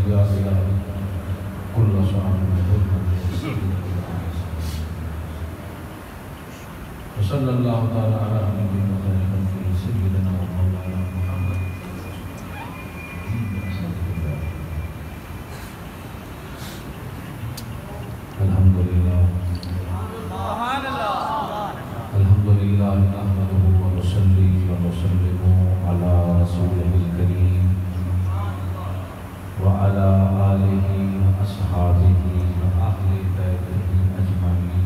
والجاريات كل صاحب وصلى الله تعالى على نبينا محمد سيدنا ومولانا محمد. الحمد لله الحمد لله نحمده ونصلي ونسلم على رسوله الكريم وعلى آله وأصحابه وأهل بيته أجمعين.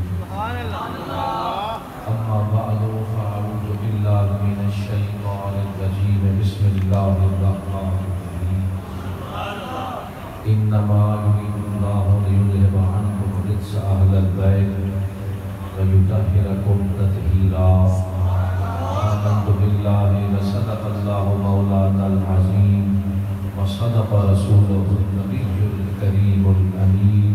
أما بعد فأعوذ بالله من الشيطان الرجيم. بسم الله الرحمن الرحيم. إنما يريد الله ليذهب عنكم الرجس أهل البيت ويطهركم تطهيرا. آمنت بالله وصدق الله مولانا العظيم وصدق رسوله النبي الكريم الأمين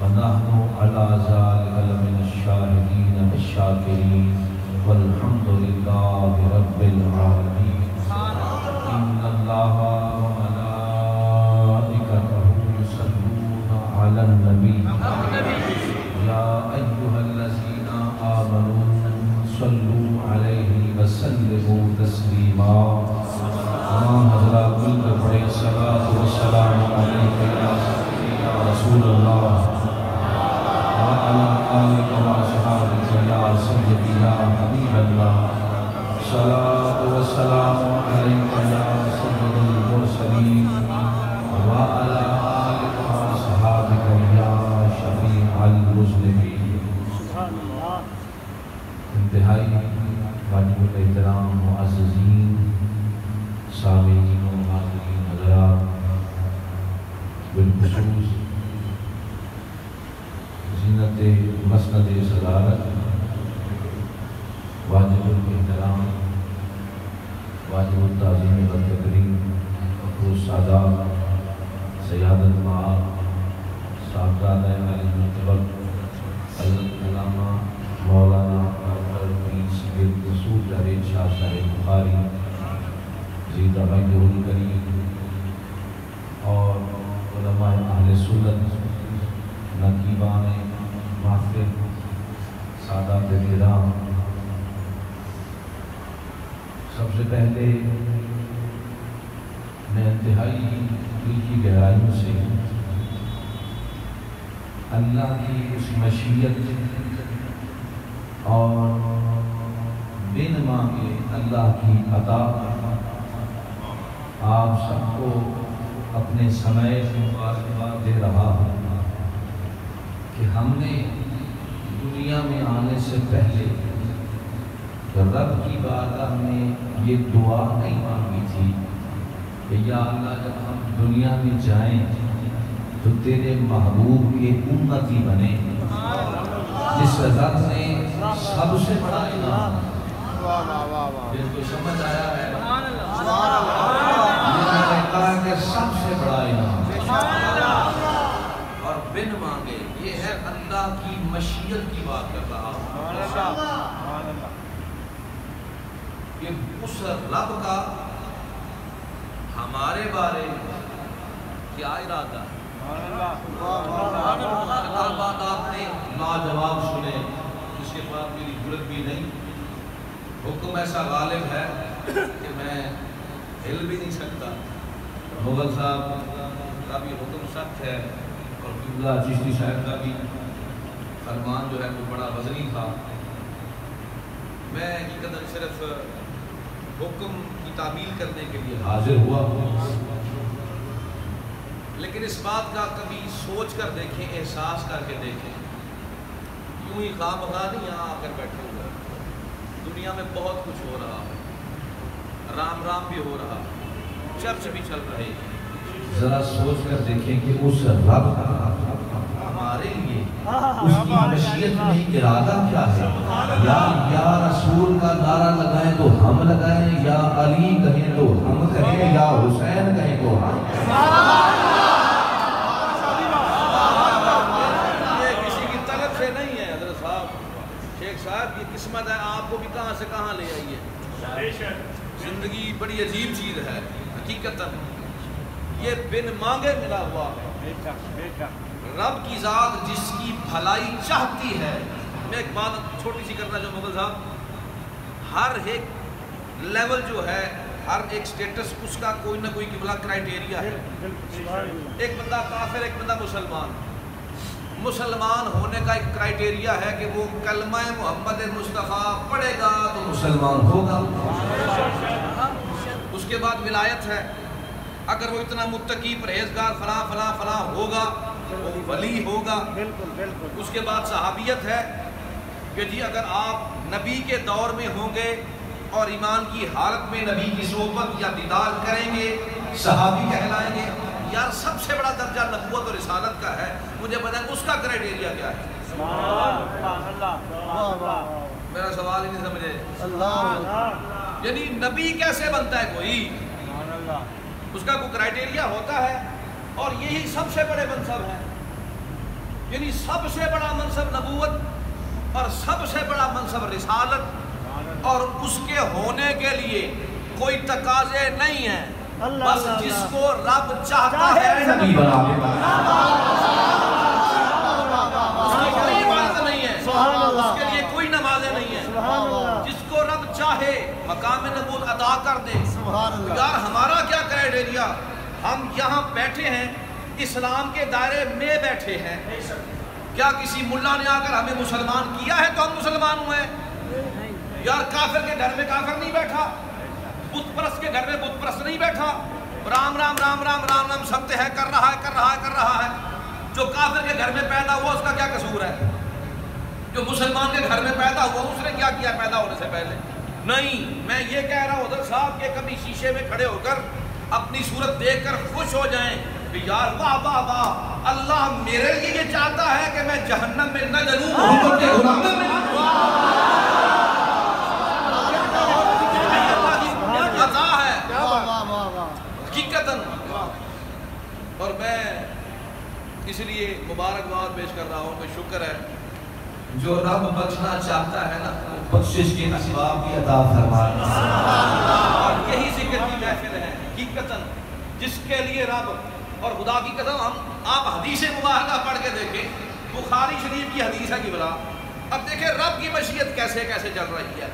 ونحن على ذلك لمن الشاهدين والشاكرين والحمد لله رب العالمين. إن الله وملائكته يصلون على النبي يا أيها الذين آمنوا صلوا عليه وسلموا تسليما. حضرات مل کر پڑھیں الصلاۃ والسلام علیک یا رسول اللہ وعلی آلک واصحابک یا سیدی یا حبیب اللہ. الصلاۃ والسلام علیک یا سید المرسلین وعلی آلک واصحابک یا شفیع المذنبین. انتہائی واجب الاحترام معززین سامعین و حاضرین حضرات، بالخصوص زینت مسند صدارت واجب الاحترام واجب التعظیم والتکریم مخصوص سادات سیادت معاب صاحبزادہ علی مرتبہ حضرت علامہ مولانا سید مسعود جاوید شاہ صاحب بخاری زیدہ بھائی الکریم اور علماء اہل سنت نقیبان محفل سادات کرام، سب سے پہلے میں انتہائی دل کی گہرائیوں سے اللہ کی اس مشیت اور بن مانگے اللہ کی عطا آپ سب کو اپنے سمے مبارکباد دے رہا ہوں کہ ہم نے دنیا میں آنے سے پہلے رب کی بارگاہ میں یہ دعا نہیں مانگی تھی کہ یا اللہ جب ہم دنیا میں جائیں تو تیرے محبوب کے امتی بنے، جس رب نے سب سے بڑا انعام جن کو سمجھ آیا ہے کہ سب سے بڑا انعام اور بن مانگے یہ ہے اللہ کی مشیت کی بات کر رہا ہوں کہ اس رب کا ہمارے بارے کیا ارادہ ہے. بات آپ نے لاجواب سنے، جس کے بعد میری ضرورت بھی نہیں. حکم ایسا غالب ہے کہ میں ہل بھی نہیں سکتا. مغل صاحب کا بھی حکم سخت ہے اور قبلہ چشتی صاحب کا بھی فرمان جو ہے وہ بڑا وزنی تھا. میں حقیقت صرف حکم کی تعمیل کرنے کے لیے حاضر ہوا ہوں، لیکن اس بات کا کبھی سوچ کر دیکھیں، احساس کر کے دیکھیں. یوں ہی خواہ مخواہ نہیں یہاں آ کر بیٹھے ہوئے. دنیا میں بہت کچھ ہو رہا ہے، رام رام بھی ہو رہا ہے، چرچ بھی چل رہے ہیں. ذرا سوچ کر دیکھیں کہ اس رب ہمارے لیے اس کی مشیت میں ارادہ کیا ہے. یا رسول کا نعرہ لگائیں تو ہم لگائیں، یا علی کہیں تو ہم کہیں، یا حسین کہیں تو ہم. یہ کسی کی طلب سے نہیں ہے حضرت صاحب، شیخ صاحب یہ قسمت ہے. آپ کو بھی کہاں سے کہاں لے آئیے. زندگی بڑی عجیب چیز ہے حقیقت. یہ بن مانگے ملا ہوا ہے۔ رب کی ذات جس کی بھلائی چاہتی ہے، میں ایک بات چھوٹی سی کرنا چاہوں مغل صاحب، ہر ایک لیول جو ہے، ہر ایک سٹیٹس اس کا کوئی نہ کوئی قبلہ کرائیٹیریا ہے۔ ایک بندہ کافر، ایک بندہ مسلمان۔ مسلمان ہونے کا ایک کرائیٹیریا ہے کہ وہ کلمہ محمد مصطفیٰ پڑھے گا تو مسلمان ہوگا۔ اس کے بعد ولایت ہے، اگر وہ اتنا متقی پرہیزگار فلاں فلاں فلاں ہوگا وہ ولی ہوگا۔ اس کے بعد صحابیت ہے کہ جی اگر آپ نبی کے دور میں ہوں گے اور ایمان کی حالت میں نبی کی صحبت یا دیدار کریں گے صحابی کہلائیں گے۔ یار سب سے بڑا درجہ نبوت اور رسالت کا ہے، مجھے بتائیں اس کا کرائیٹیریا کیا ہے؟ میرا سوال ہی نہیں سمجھے، یعنی نبی کیسے بنتا ہے کوئی؟ اس کا کوئی کرائیٹیریا ہوتا ہے، اور یہی سب سے بڑے منصب ہیں۔ یعنی سب سے بڑا منصب نبوت اور سب سے بڑا منصب رسالت، اور اس کے ہونے کے لیے کوئی تقاضے نہیں ہیں، بس جس کو رب چاہتا ہے نبی بنا دیتا ہے۔ اس کی کوئی عبادت نہیں ہے، اس کے لیے کوئی نمازیں نہیں ہیں، جس کو رب چاہے مقام نبوت عطا کر دے۔ یار ہمارا کیا کرائیٹیریا؟ ہم یہاں بیٹھے ہیں، اسلام کے دائرے میں بیٹھے ہیں، کیا کسی ملا نے آ کر ہمیں مسلمان کیا ہے تو ہم مسلمان ہوئے؟ یار کافر کے گھر میں کافر نہیں بیٹھا، بت پرست کے گھر میں بت پرست نہیں بیٹھا، رام رام رام رام رام رام سب ہے کر رہا ہے کر رہا ہے کر رہا ہے۔ جو کافر کے گھر میں پیدا ہوا اس کا کیا قصور ہے؟ جو مسلمان کے گھر میں پیدا ہوا اس نے کیا کیا پیدا ہونے سے پہلے؟ نہیں، میں یہ کہہ رہا ہوں حضرت صاحب کہ کبھی شیشے میں کھڑے ہو کر اپنی صورت دیکھ کر خوش ہو جائیں کہ یار واہ واہ واہ، اللہ میرے لیے یہ چاہتا ہے کہ میں جہنم میں نہ جلوں، محمد کے غلام میں عطا ہے حقیقتاً۔ اور میں اس لیے مبارکباد پیش کر رہا ہوں کہ شکر ہے جو رب بخشنا چاہتا ہے نا بخشش کے اسباب بھی عطا فرماتا ہے، اور یہی ذکر کی محفل ہے حقیقتاً جس کے لیے رب، اور خدا کی قسم آپ حدیث مبارکہ پڑھ کے دیکھیں، بخاری شریف کی حدیث ہے کہ بلا اب دیکھیں رب کی مشیت کیسے کیسے چل رہی ہے،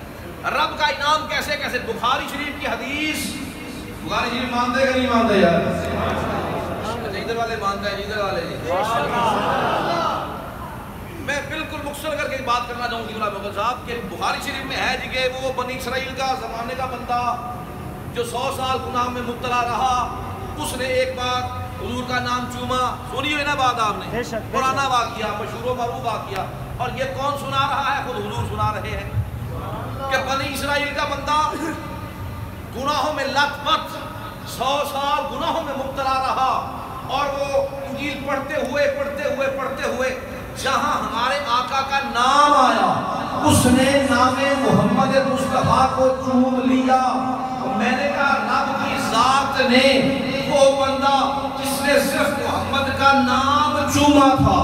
رب کا انعام کیسے کیسے۔ بخاری شریف کی حدیث، بخاری شریف مانتے کہ نہیں مانتے یار؟ ادھر والے مانتے ہیں، ادھر والے جی۔ میں بالکل مختصر کر کے بات کرنا چاہوں گی غلام مغل صاحب کہ بخاری شریف میں ہے جی کہ وہ بنی اسرائیل کا زمانے کا بندہ جو 100 سال گناہ میں مبتلا رہا، اس نے ایک بار حضور کا نام چوما۔ سنی ہوئی نا بات آپ نے، پرانا واقعہ، مشہور و معروف واقعہ، اور یہ کون سنا رہا ہے؟ خود حضور سنا رہے ہیں کہ بنی اسرائیل کا بندہ گناہوں میں لت پت 100 سال گناہوں میں مبتلا رہا، اور وہ انجیل پڑھتے ہوئے جہاں ہمارے آقا کا نام آیا اس نے نام محمد مصطفیٰ کو چوم لیا۔ میں نے کہا رب کی ذات نے وہ بندہ جس نے صرف محمد کا نام چوما تھا،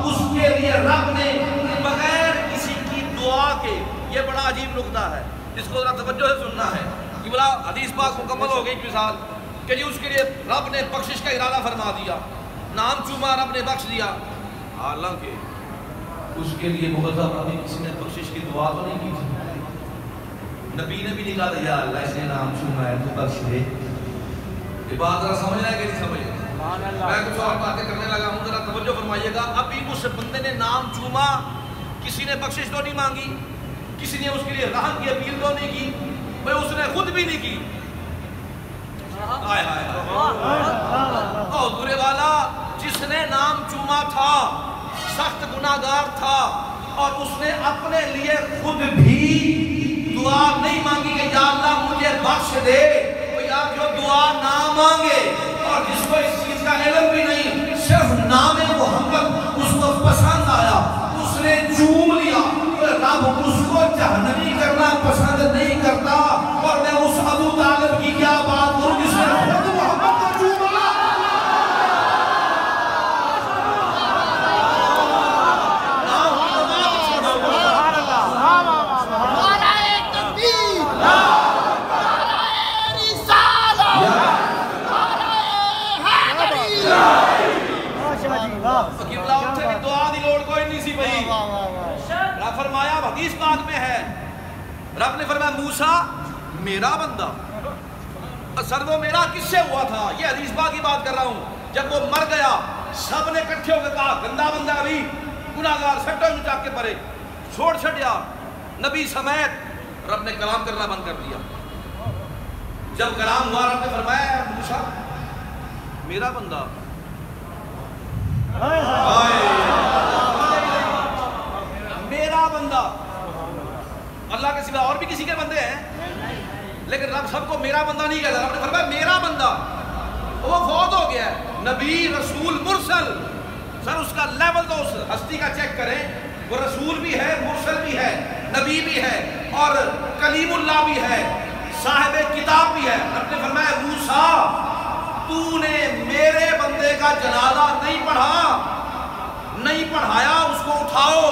اس کے لیے رب نے بغیر کسی کی دعا کے، یہ بڑا عجیب نقطہ ہے جس کو ذرا توجہ سے سننا ہے کہ بلا حدیث پاک مکمل ہو گئی مثال کہ جی اس کے لیے رب نے بخشش کا ارادہ فرما دیا، نام چوما رب نے بخش دیا، حالانکہ اس کے لیے مغذب ابھی کسی نے بخشش کی دعا تو نہیں کی تھی، نبی نے بھی نہیں کہا یا اللہ اس نے نام چوما ہے تو بخش دے۔ یہ بات ذرا سمجھ رہے ہیں کہ نہیں سمجھ رہے؟ میں کچھ اور باتیں کرنے لگا ہوں، ذرا توجہ فرمائیے گا۔ ابھی اس بندے نے نام چوما، کسی نے بخشش تو نہیں مانگی، کسی نے اس کے لیے رحم کی اپیل تو نہیں کی، بھئی اس نے خود بھی نہیں کی۔ اور برے والا جس نے نام چوما تھا سخت گناہگار تھا، اور اس نے اپنے لیے خود بھی دعا نہیں مانگی کہ یا اللہ مجھے بخش دے، تو یار جو دعا نہ مانگے اور جس کو اس چیز کا علم بھی نہیں، صرف نام محمد اس کو پسند آیا، اس نے چوم لیا، رب اس کو جہنمی کرنا پسند نہیں کرتا۔ اور میں اس ابو طالب کی کیا بات کروں جس نے خود محمد کو چوما۔ حدیث پاک میں ہے رب نے فرمایا موسیٰ میرا بندہ، اثر وہ میرا کس سے ہوا تھا؟ یہ حدیث پاک کی بات کر رہا ہوں. جب وہ مر گیا سب نے اکٹھے ہو کے کہا گندا بندہ ابھی گناہگار سٹوں میں جا کے پڑے، چھوڑ چھڑیا نبی سمیت. رب نے کلام کرنا بند کر دیا. جب کلام ہوا رب نے فرمایا موسیٰ میرا بندہ، میرا بندہ. اللہ کے سوا اور بھی کسی کے بندے ہیں لیکن رب سب کو میرا بندہ نہیں کہتا. رب نے فرمایا میرا بندہ، وہ فوت ہو گیا ہے، نبی رسول مرسل. سر اس کا لیول تو اس ہستی کا چیک کریں، وہ رسول بھی ہے، مرسل بھی ہے، نبی بھی ہے اور کلیم اللہ بھی ہے، صاحب کتاب بھی ہے. رب نے فرمایا موسیٰ تو نے میرے بندے کا جنازہ نہیں پڑھایا، اس کو اٹھاؤ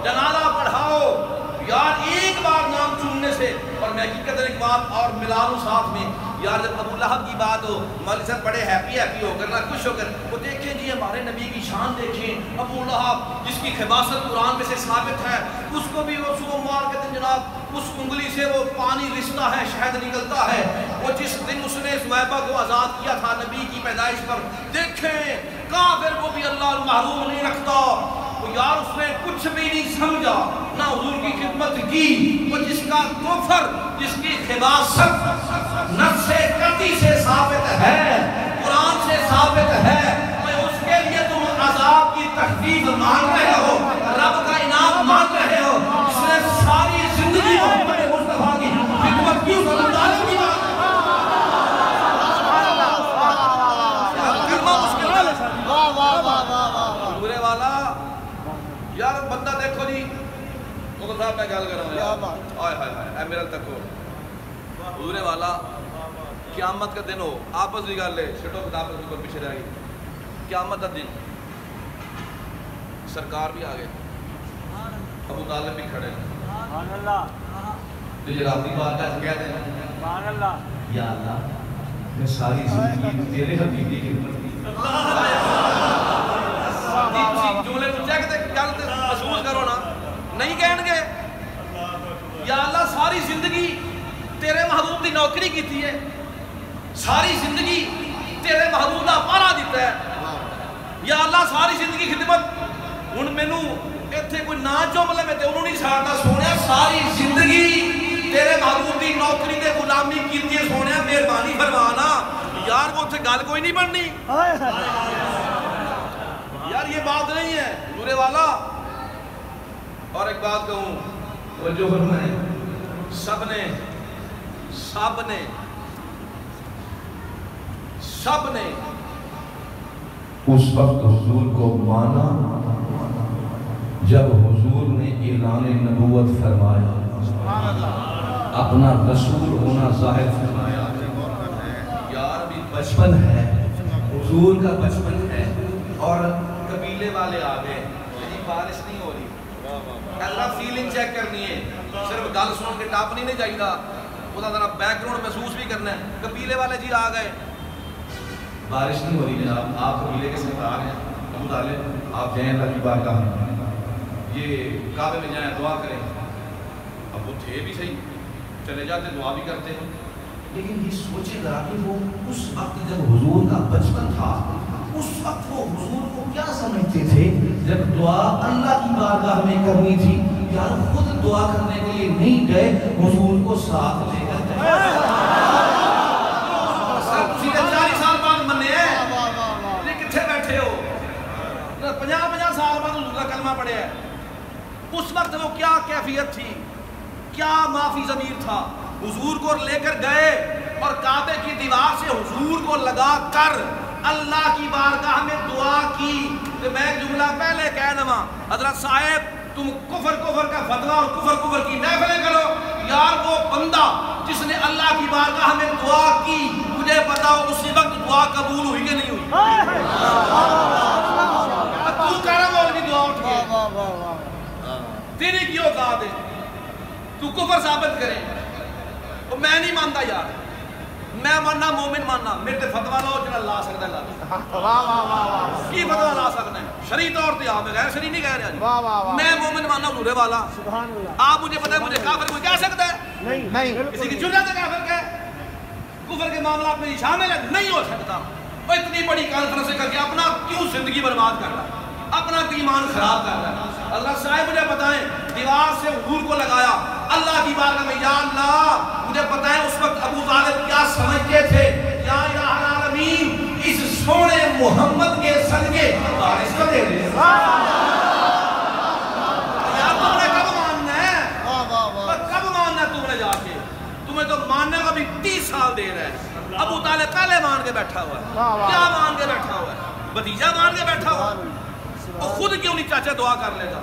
جنازہ پڑھاؤ. یار ایک بار نام چننے سے، اور میں حقیقت ایک بات اور ملالوں ساتھ میں، یار جب ابو لہب کی بات ہو مولوی صاحب بڑے ہیپی ہو کر نہ خوش ہو کر وہ دیکھیں جی ہمارے نبی کی شان دیکھیں. ابو لہب جس کی خباثت قرآن میں سے ثابت ہے، اس کو بھی وہ سوموار کے دن جناب اس انگلی سے وہ پانی رستا ہے، شہد نکلتا ہے. وہ جس دن اس نے زویبہ کو آزاد کیا تھا نبی کی پیدائش پر، دیکھیں کافر کو بھی اللہ محروم نہیں رکھتا. یار اس نے کچھ بھی نہیں سمجھا نہ حضور کی خدمت کی. وہ جس کا کفر، جس کی خباثت نفس قطعی سے ثابت ہے، قرآن سے ثابت ہے، اس کے لیے تم عذاب کی تخفیف مانگ رہے ہو، رب کا انعام مانگ رہے ہو. اس نے ساری زندگی محمد مصطفیٰ کی خدمت کی، پورے والا. یار بندہ دیکھو جی مغل صاحب میں گل کر رہا ہوں، آئے ہائے ہائے اے میرا تکو حضور والا. قیامت کا دن ہو، آپس بھی گل لے چھٹو کتاب پر پیچھے رہ گئی. قیامت کا دن سرکار بھی آ گئے، ابو طالب بھی کھڑے، جو رابطی بات کا کہتے ہیں یا اللہ میں ساری زندگی تیرے حبیب کی خدمت کی. جملے تو چیک تے گل تے محسوس کرو نا، نہیں کہیں گے یا اللہ ساری زندگی تیرے محبوب دی نوکری کیتی ہے، ساری زندگی تیرے محبوب دا پارا دیتا ہے. یا اللہ ساری زندگی خدمت. ہن مینوں ایتھے کوئی نا جملے میں تے انہوں نہیں ساڑتا سونیا، ساری زندگی تیرے محبوب دی نوکری تے غلامی کیتی ہے سونیا، مہربانی فرمانا. یار وہ اتھے گل کوئی نہیں بننی. یار یہ بات نہیں ہے حضور والا. اور ایک بات کہوں، توجہ فرمائیں، سب نے اس وقت حضور کو مانا جب حضور نے اعلان نبوت فرمایا، اپنا رسول ہونا ظاہر فرمایا. یار بھی بچپن ہے، حضور کا بچپن ہے، اور قبیلے والے آ گئے، بارش نہیں ہو رہی. اللہ فیلنگ چیک کرنی ہے، صرف گل سن کے ٹاپ نہیں چاہیے، خدا ذرا بیک گراؤنڈ محسوس بھی کرنا ہے. قبیلے والے جی آ گئے، بارش نہیں ہو رہی جناب، آپ قبیلے کے سردار ہیں، ابو طالب آپ جائیں اللہ کی بارگاہ میں، یہ کعبے میں جائیں دعا کریں. اب وہ تھے بھی صحیح، چلے جاتے دعا بھی کرتے ہیں. لیکن یہ سوچے ذرا کہ وہ اس وقت جب حضور کا بچپن تھا، اس وقت وہ حضور کو کیا سمجھتے تھے؟ جب دعا اللہ کی بارگاہ میں کرنی تھی، یار خود دعا کرنے کے لیے نہیں گئے، حضور کو ساتھ لے کر گئے. 40 سال بعد منے ہیں، یہ کتھے بیٹھے ہو؟ 50 سال بعد حضور کا کلمہ پڑھے ہے. اس وقت وہ کیا کیفیت تھی، کیا معافی ضمیر تھا. حضور کو لے کر گئے اور کعبے کی دیوار سے حضور کو لگا کر اللہ کی بارگاہ میں دعا کی. تو میں ایک جملہ پہلے کہہ دوں، حضرت صاحب تم کفر کا فتویٰ اور کفر کی محفلیں کرو. یار وہ بندہ جس نے اللہ کی بارگاہ میں دعا کی، مجھے بتاؤ اسی وقت دعا قبول ہوئی کہ نہیں ہوئی؟ تو کہہ رہا مولوی دعا اٹھ کے تیری کی اوقات ہے، تو کفر ثابت کرے. میں نہیں مانتا یار، میں ماننا مومن ماننا میرے تے فتوا لاؤ جڑا لا سکدا ہے لا واہ واہ واہ واہ کی فتوا لا سکنا ہے شرعی طور تے آپ غیر شرعی نہیں کہہ رہا جی واہ واہ واہ میں مومن ماننا حضور والا سبحان اللہ آپ مجھے پتہ ہے مجھے کافر کوئی کہہ سکتا ہے نہیں نہیں کسی کی جرأت ہے کافر کہ کفر کے معاملات میں شامل ہے نہیں ہو سکتا وہ اتنی بڑی کانفرنس کر کے اپنا کیوں زندگی برباد کر رہا ہے اپنا ایمان خراب کر رہا ہے اللہ صاحب مجھے بتائیں دیوار سے حضور کو لگایا اللہ کی بارگاہ میں یا اللہ مجھے بتائیں اس وقت ابو طالب کیا سمجھتے تھے یا الہ العالمین اس سونے محمد کے صدقے بارش کو دے دے یار تم نے کب ماننا ہے کب ماننا ہے تم نے جا کے تمہیں تو ماننے کا بھی 30 سال دے رہا ہے ابو طالب پہلے مان کے بیٹھا ہوا ہے کیا مان کے بیٹھا ہوا ہے بھتیجا مان کے بیٹھا ہوا ہے وہ خود کیوں نہیں چاچا دعا کر لے گا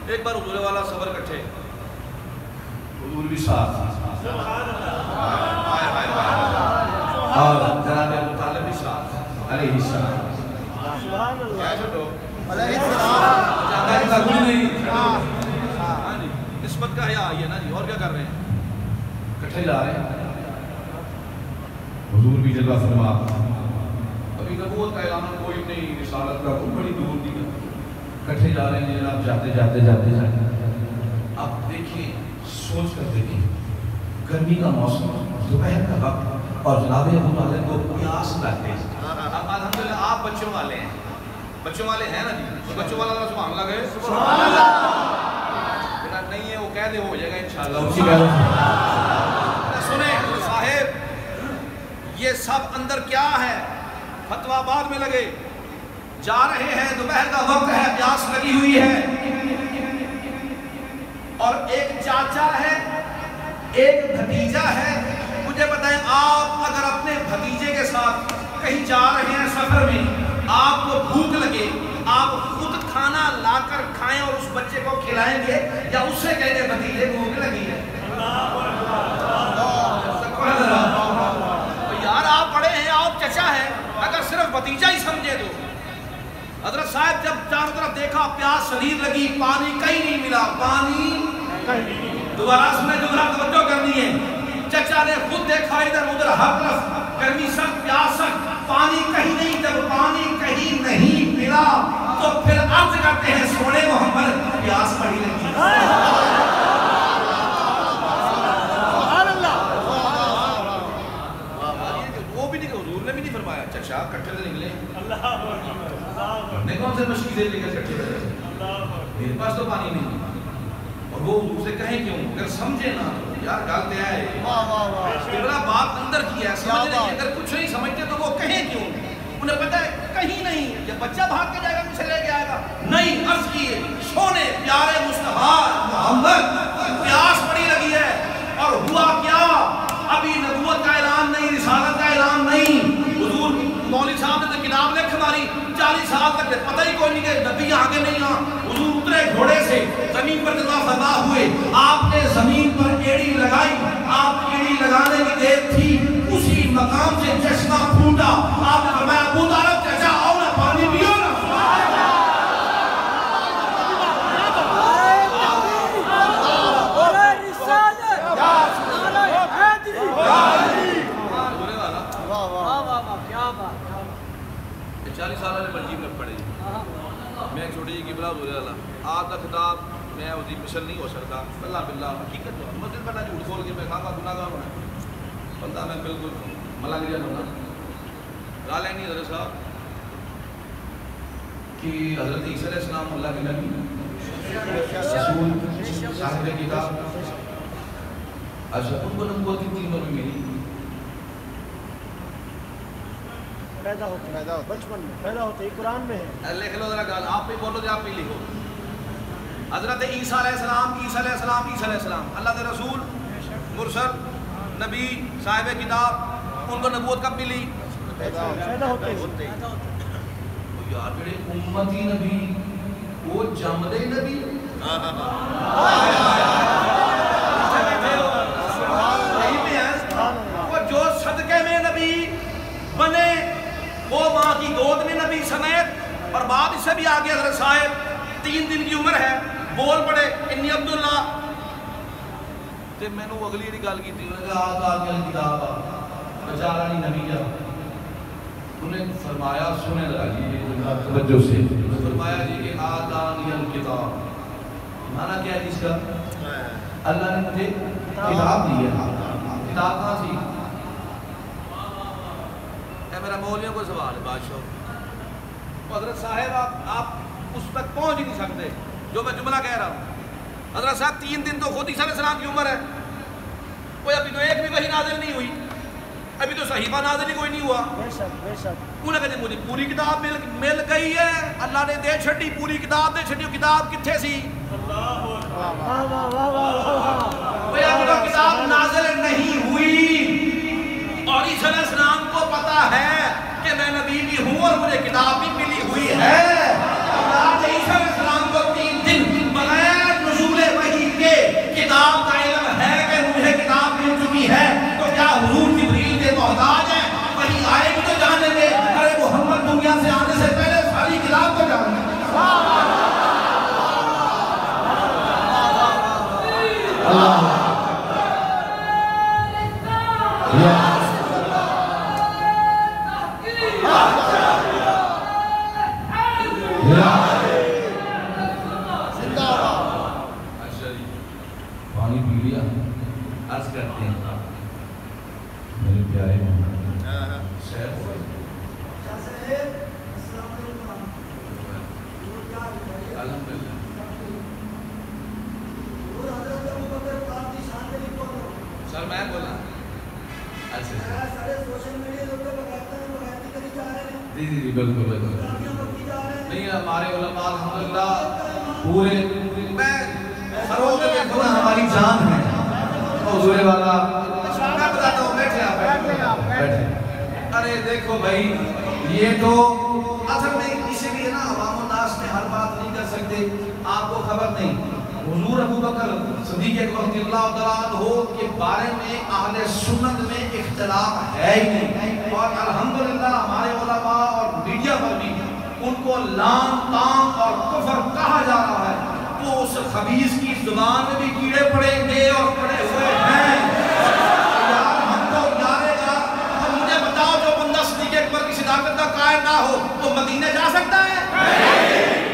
ایک بار حضور والا صبر کٹھے حضور بھی ساتھ اور جناب ابو طالب بھی ساتھ علیہ السلام سبحان اللہ کیا چھوٹو علیہ السلام جانا کا کوئی نہیں ہاں جی نسبت کا حیا آئی ہے نا جی اور کیا کر رہے ہیں کٹھے جا رہے ہیں حضور بھی جلوہ فرما ابھی نبوت کا اعلان کوئی نہیں رسالت کا کوئی بڑی دور نہیں کٹھے جا رہے ہیں جناب جاتے اب دیکھیں سوچ کر دیکھیں گرمی کا موسم دوپہر کا وقت اور جناب ابو طالب کو پیاس لگتے اب الحمدللہ آپ بچوں والے ہیں بچوں والے ہیں نا جی بچوں والا سبحان اللہ گئے سبحان اللہ بیٹا نہیں ہے وہ کہہ دے ہو جائے گا انشاءاللہ اسی کہہ سنیں صاحب یہ سب اندر کیا ہے فتویٰ بعد میں لگے جا رہے ہیں دوپہر کا وقت ہے پیاس لگی ہوئی ہے اور ایک چاچا ہے ایک بھتیجا ہے مجھے بتائیں آپ اگر اپنے بھتیجے کے ساتھ کہیں جا رہے ہیں سفر میں آپ کو بھوک لگے آپ خود کھانا لا کر کھائیں اور اس بچے کو کھلائیں گے یا اس سے کہیں گے بھتیجے بھوک لگی ہے یار آپ بڑے ہیں آپ چچا ہیں اگر صرف بھتیجا ہی سمجھے تو حضرت صاحب جب چاروں طرف دیکھا پیاس شدید لگی پانی کہیں نہیں ملا پانی دوبارہ سنے دوبارہ توجہ کرنی ہے چچا نے خود دیکھا ادھر ادھر ہر طرف گرمی سخت پیاس سخت پانی کہیں نہیں جب پانی کہیں نہیں ملا تو پھر عرض کرتے ہیں سونے محمد پیاس بڑی لگی وہ بھی نہیں حضور نے بھی نہیں فرمایا چچا کٹھے سے نکلے نے کون سے مشکلیں لے کر کٹھے میرے پاس تو پانی نہیں اور وہ حضور سے کہیں کیوں اگر سمجھے نا یار گالتے آئے قبلہ بات اندر کی ہے سمجھ نہیں اگر کچھ نہیں سمجھتے تو وہ کہیں کیوں انہیں پتا ہے کہیں نہیں جب بچہ بھاگ کے جائے گا مجھے لے کے آئے گا نہیں عرض کیے سونے پیارے مصطفیٰ محمد پیاس بڑی لگی ہے اور ہوا کیا ابھی نبوت کا اعلان نہیں رسالت کا اعلان نہیں حضور مولوی صاحب نے کتاب لکھ ماری 40 سال تک پتہ ہی کوئی نہیں کہ نبی آگے نہیں آ حضور اترے گھوڑے سے زمین پر جلوہ فرما ہوئے آپ نے زمین پر ایڑی لگائی آپ ایڑی لگانے کی دیر تھی اسی مقام سے چشمہ پھوٹا آپ نے فرمایا ابو طالب چچا آؤ نا پانی پیو نا میں ایک چھوٹی جی قبلہ حضور اللہ آپ کا خطاب میں اس کی مثل نہیں ہو سکتا اللہ باللہ حقیقت ہے مسجد پر نہ جھوٹ کھول کے میں کہاں گا گناہ گار ہونا بندہ میں بالکل ملنگریت ہونا گالیں نہیں حضرت صاحب کہ حضرت عیسیٰ علیہ السلام اللہ کے نبی رسول صاحب کتاب اچھا ان کو نبوت کی تین میں ملی پیدا ہوتے بچپن میں پیدا ہوتے ہی قرآن میں ہے لکھ لو ذرا گال آپ بھی بولو جا آپ بھی لکھو حضرت عیسیٰ علیہ السلام عیسیٰ علیہ السلام عیسیٰ علیہ السلام اللہ کے رسول مرسل نبی صاحب کتاب ان کو نبوت کب ملی پیدا ہوتے یار میرے امتی نبی وہ جمدے نبی وہ جو صدقے میں نبی بنے وہ ماں کی گود میں نبی سمیت اور بعد اس سے بھی آگے حضرت صاحب 3 دن کی عمر ہے بول پڑے انی عبداللہ تے میں نے اگلی دی گل کی تھی آگے کتاب بچارانی نبی جا انہیں فرمایا سنے ذرا جی توجہ سے فرمایا جی کہ آتانی الکتاب مانا کیا ہے جس کا اللہ نے مجھے کتاب دی ہے کتاب کہاں تھی اے میرا مولیوں کو سوال ہے بادشاہ حضرت صاحب آپ اس تک پہنچ ہی نہیں سکتے جو میں جملہ کہہ رہا ہوں حضرت صاحب 3 دن تو خود عیسیٰ علیہ السلام کی عمر ہے کوئی ابھی تو ایک بھی وحی نازل نہیں ہوئی ابھی تو صحیفہ نازل ہی کوئی نہیں ہوا انہیں کہتے مجھے پوری کتاب مل گئی ہے اللہ نے دے چھڑی پوری کتاب دے چھڑی کتاب کتھے سی کوئی ابھی تو کتاب نازل نہیں ہوئی اور عیسیٰ علیہ السلام کو پتا ہے کہ میں نبی بھی ہوں اور مجھے کتاب بھی ملی ہوئی ہے اللہ نے عیسیٰ علیہ السلام کو 3 دن بغیر نزول وحی کے کتاب کا علم ہے کہ مجھے کتاب مل چکی ہے تو کیا حضور جبریل کے محتاج ہیں وحی آئے گی تو جانیں گے ارے محمد دنیا سے آنے سے پہلے ساری کتاب کو جانیں گے اللہ پانی پی لیا عرض کرتے ہیں میرے پیارے محمد صاحب الحمدللہ سر میں بولا اچھا جی جی جی بالکل بالکل نہیں ہمارے علماء الحمدللہ پورے میں فروغ کے خدا ہماری جان ہے حضور والا میں بتاتا ہوں بیٹھے آپ بیٹھے ارے دیکھو بھائی یہ تو اصل میں اسی لیے نا عوام الناس میں ہر بات نہیں کر سکتے آپ کو خبر نہیں حضور ابو بکر صدیق اکبر رضی اللہ عنہ کے بارے میں اہل سنت میں اختلاف ہے ہی نہیں اور الحمدللہ ہمارے علماء اور میڈیا پر بھی ان کو لان تان اور کفر کہا جا رہا ہے وہ اس خبیث کی زبان میں بھی کیڑے پڑیں گے اور پڑے ہوئے ہیں یار ہم تو یارے یار ہم مجھے بتاؤ جو بندہ صدیق اکبر کی صداقت کا قائل نہ ہو وہ مدینہ جا سکتا ہے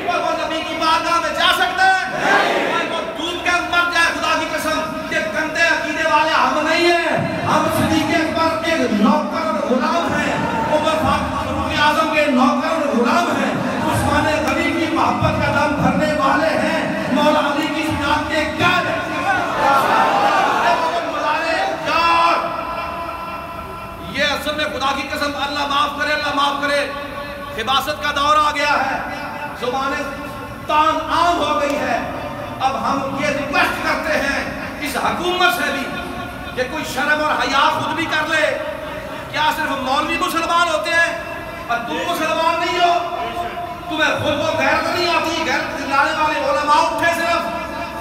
اور وہ نبی کی بارگاہ میں جا سکتا ہے وہ ڈوب کے مر جائے خدا کی قسم یہ گندے عقیدے والے ہم نہیں ہیں ہم صدیق اکبر کے نوکر اور غلام ہیں عمر فاروق اعظم کے نوکر اور غلام ہیں عثمان غنی کی محبت کا دم بھرنے والے ہیں مولا علی کی شجاعت کے قائل ہیں یہ اصل میں خدا کی قسم اللہ معاف کرے خباثت کا دور آ گیا ہے زبانیں تان عام ہو گئی ہے اب ہم یہ ریکویسٹ کرتے ہیں اس حکومت سے بھی کہ کوئی شرم اور حیا خود بھی کر لے کیا صرف مولوی مسلمان ہوتے ہیں اور تم مسلمان نہیں ہو تمہیں خود کو غیرت نہیں آتی غیرت دلانے والے علماء اٹھے صرف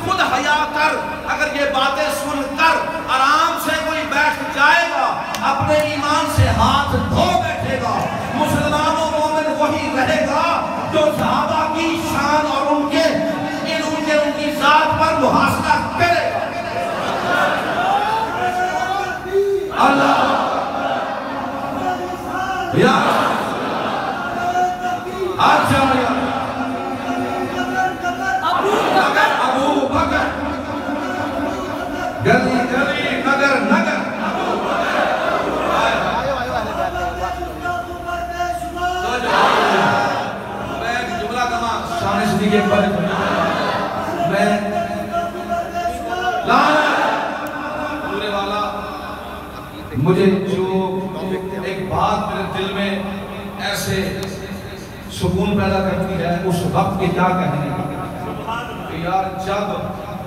خود حیا کر اگر یہ باتیں سن کر آرام سے کوئی بیٹھ جائے گا اپنے ایمان سے ہاتھ دھو بیٹھے گا مسلمان و مومن وہی رہے گا جو صحابہ کی شان اور ان کی ذات پر محاسبہ کرے گا اللہ یا اچھا ابو بکر گلی گلی نگر نگر میں جملہ کما شان صدیق اکبر میں پورے والا مجھے جو ایک بات میرے دل میں ایسے سکون پیدا کرتی ہے اس وقت کے کیا کہنے کہ یار جب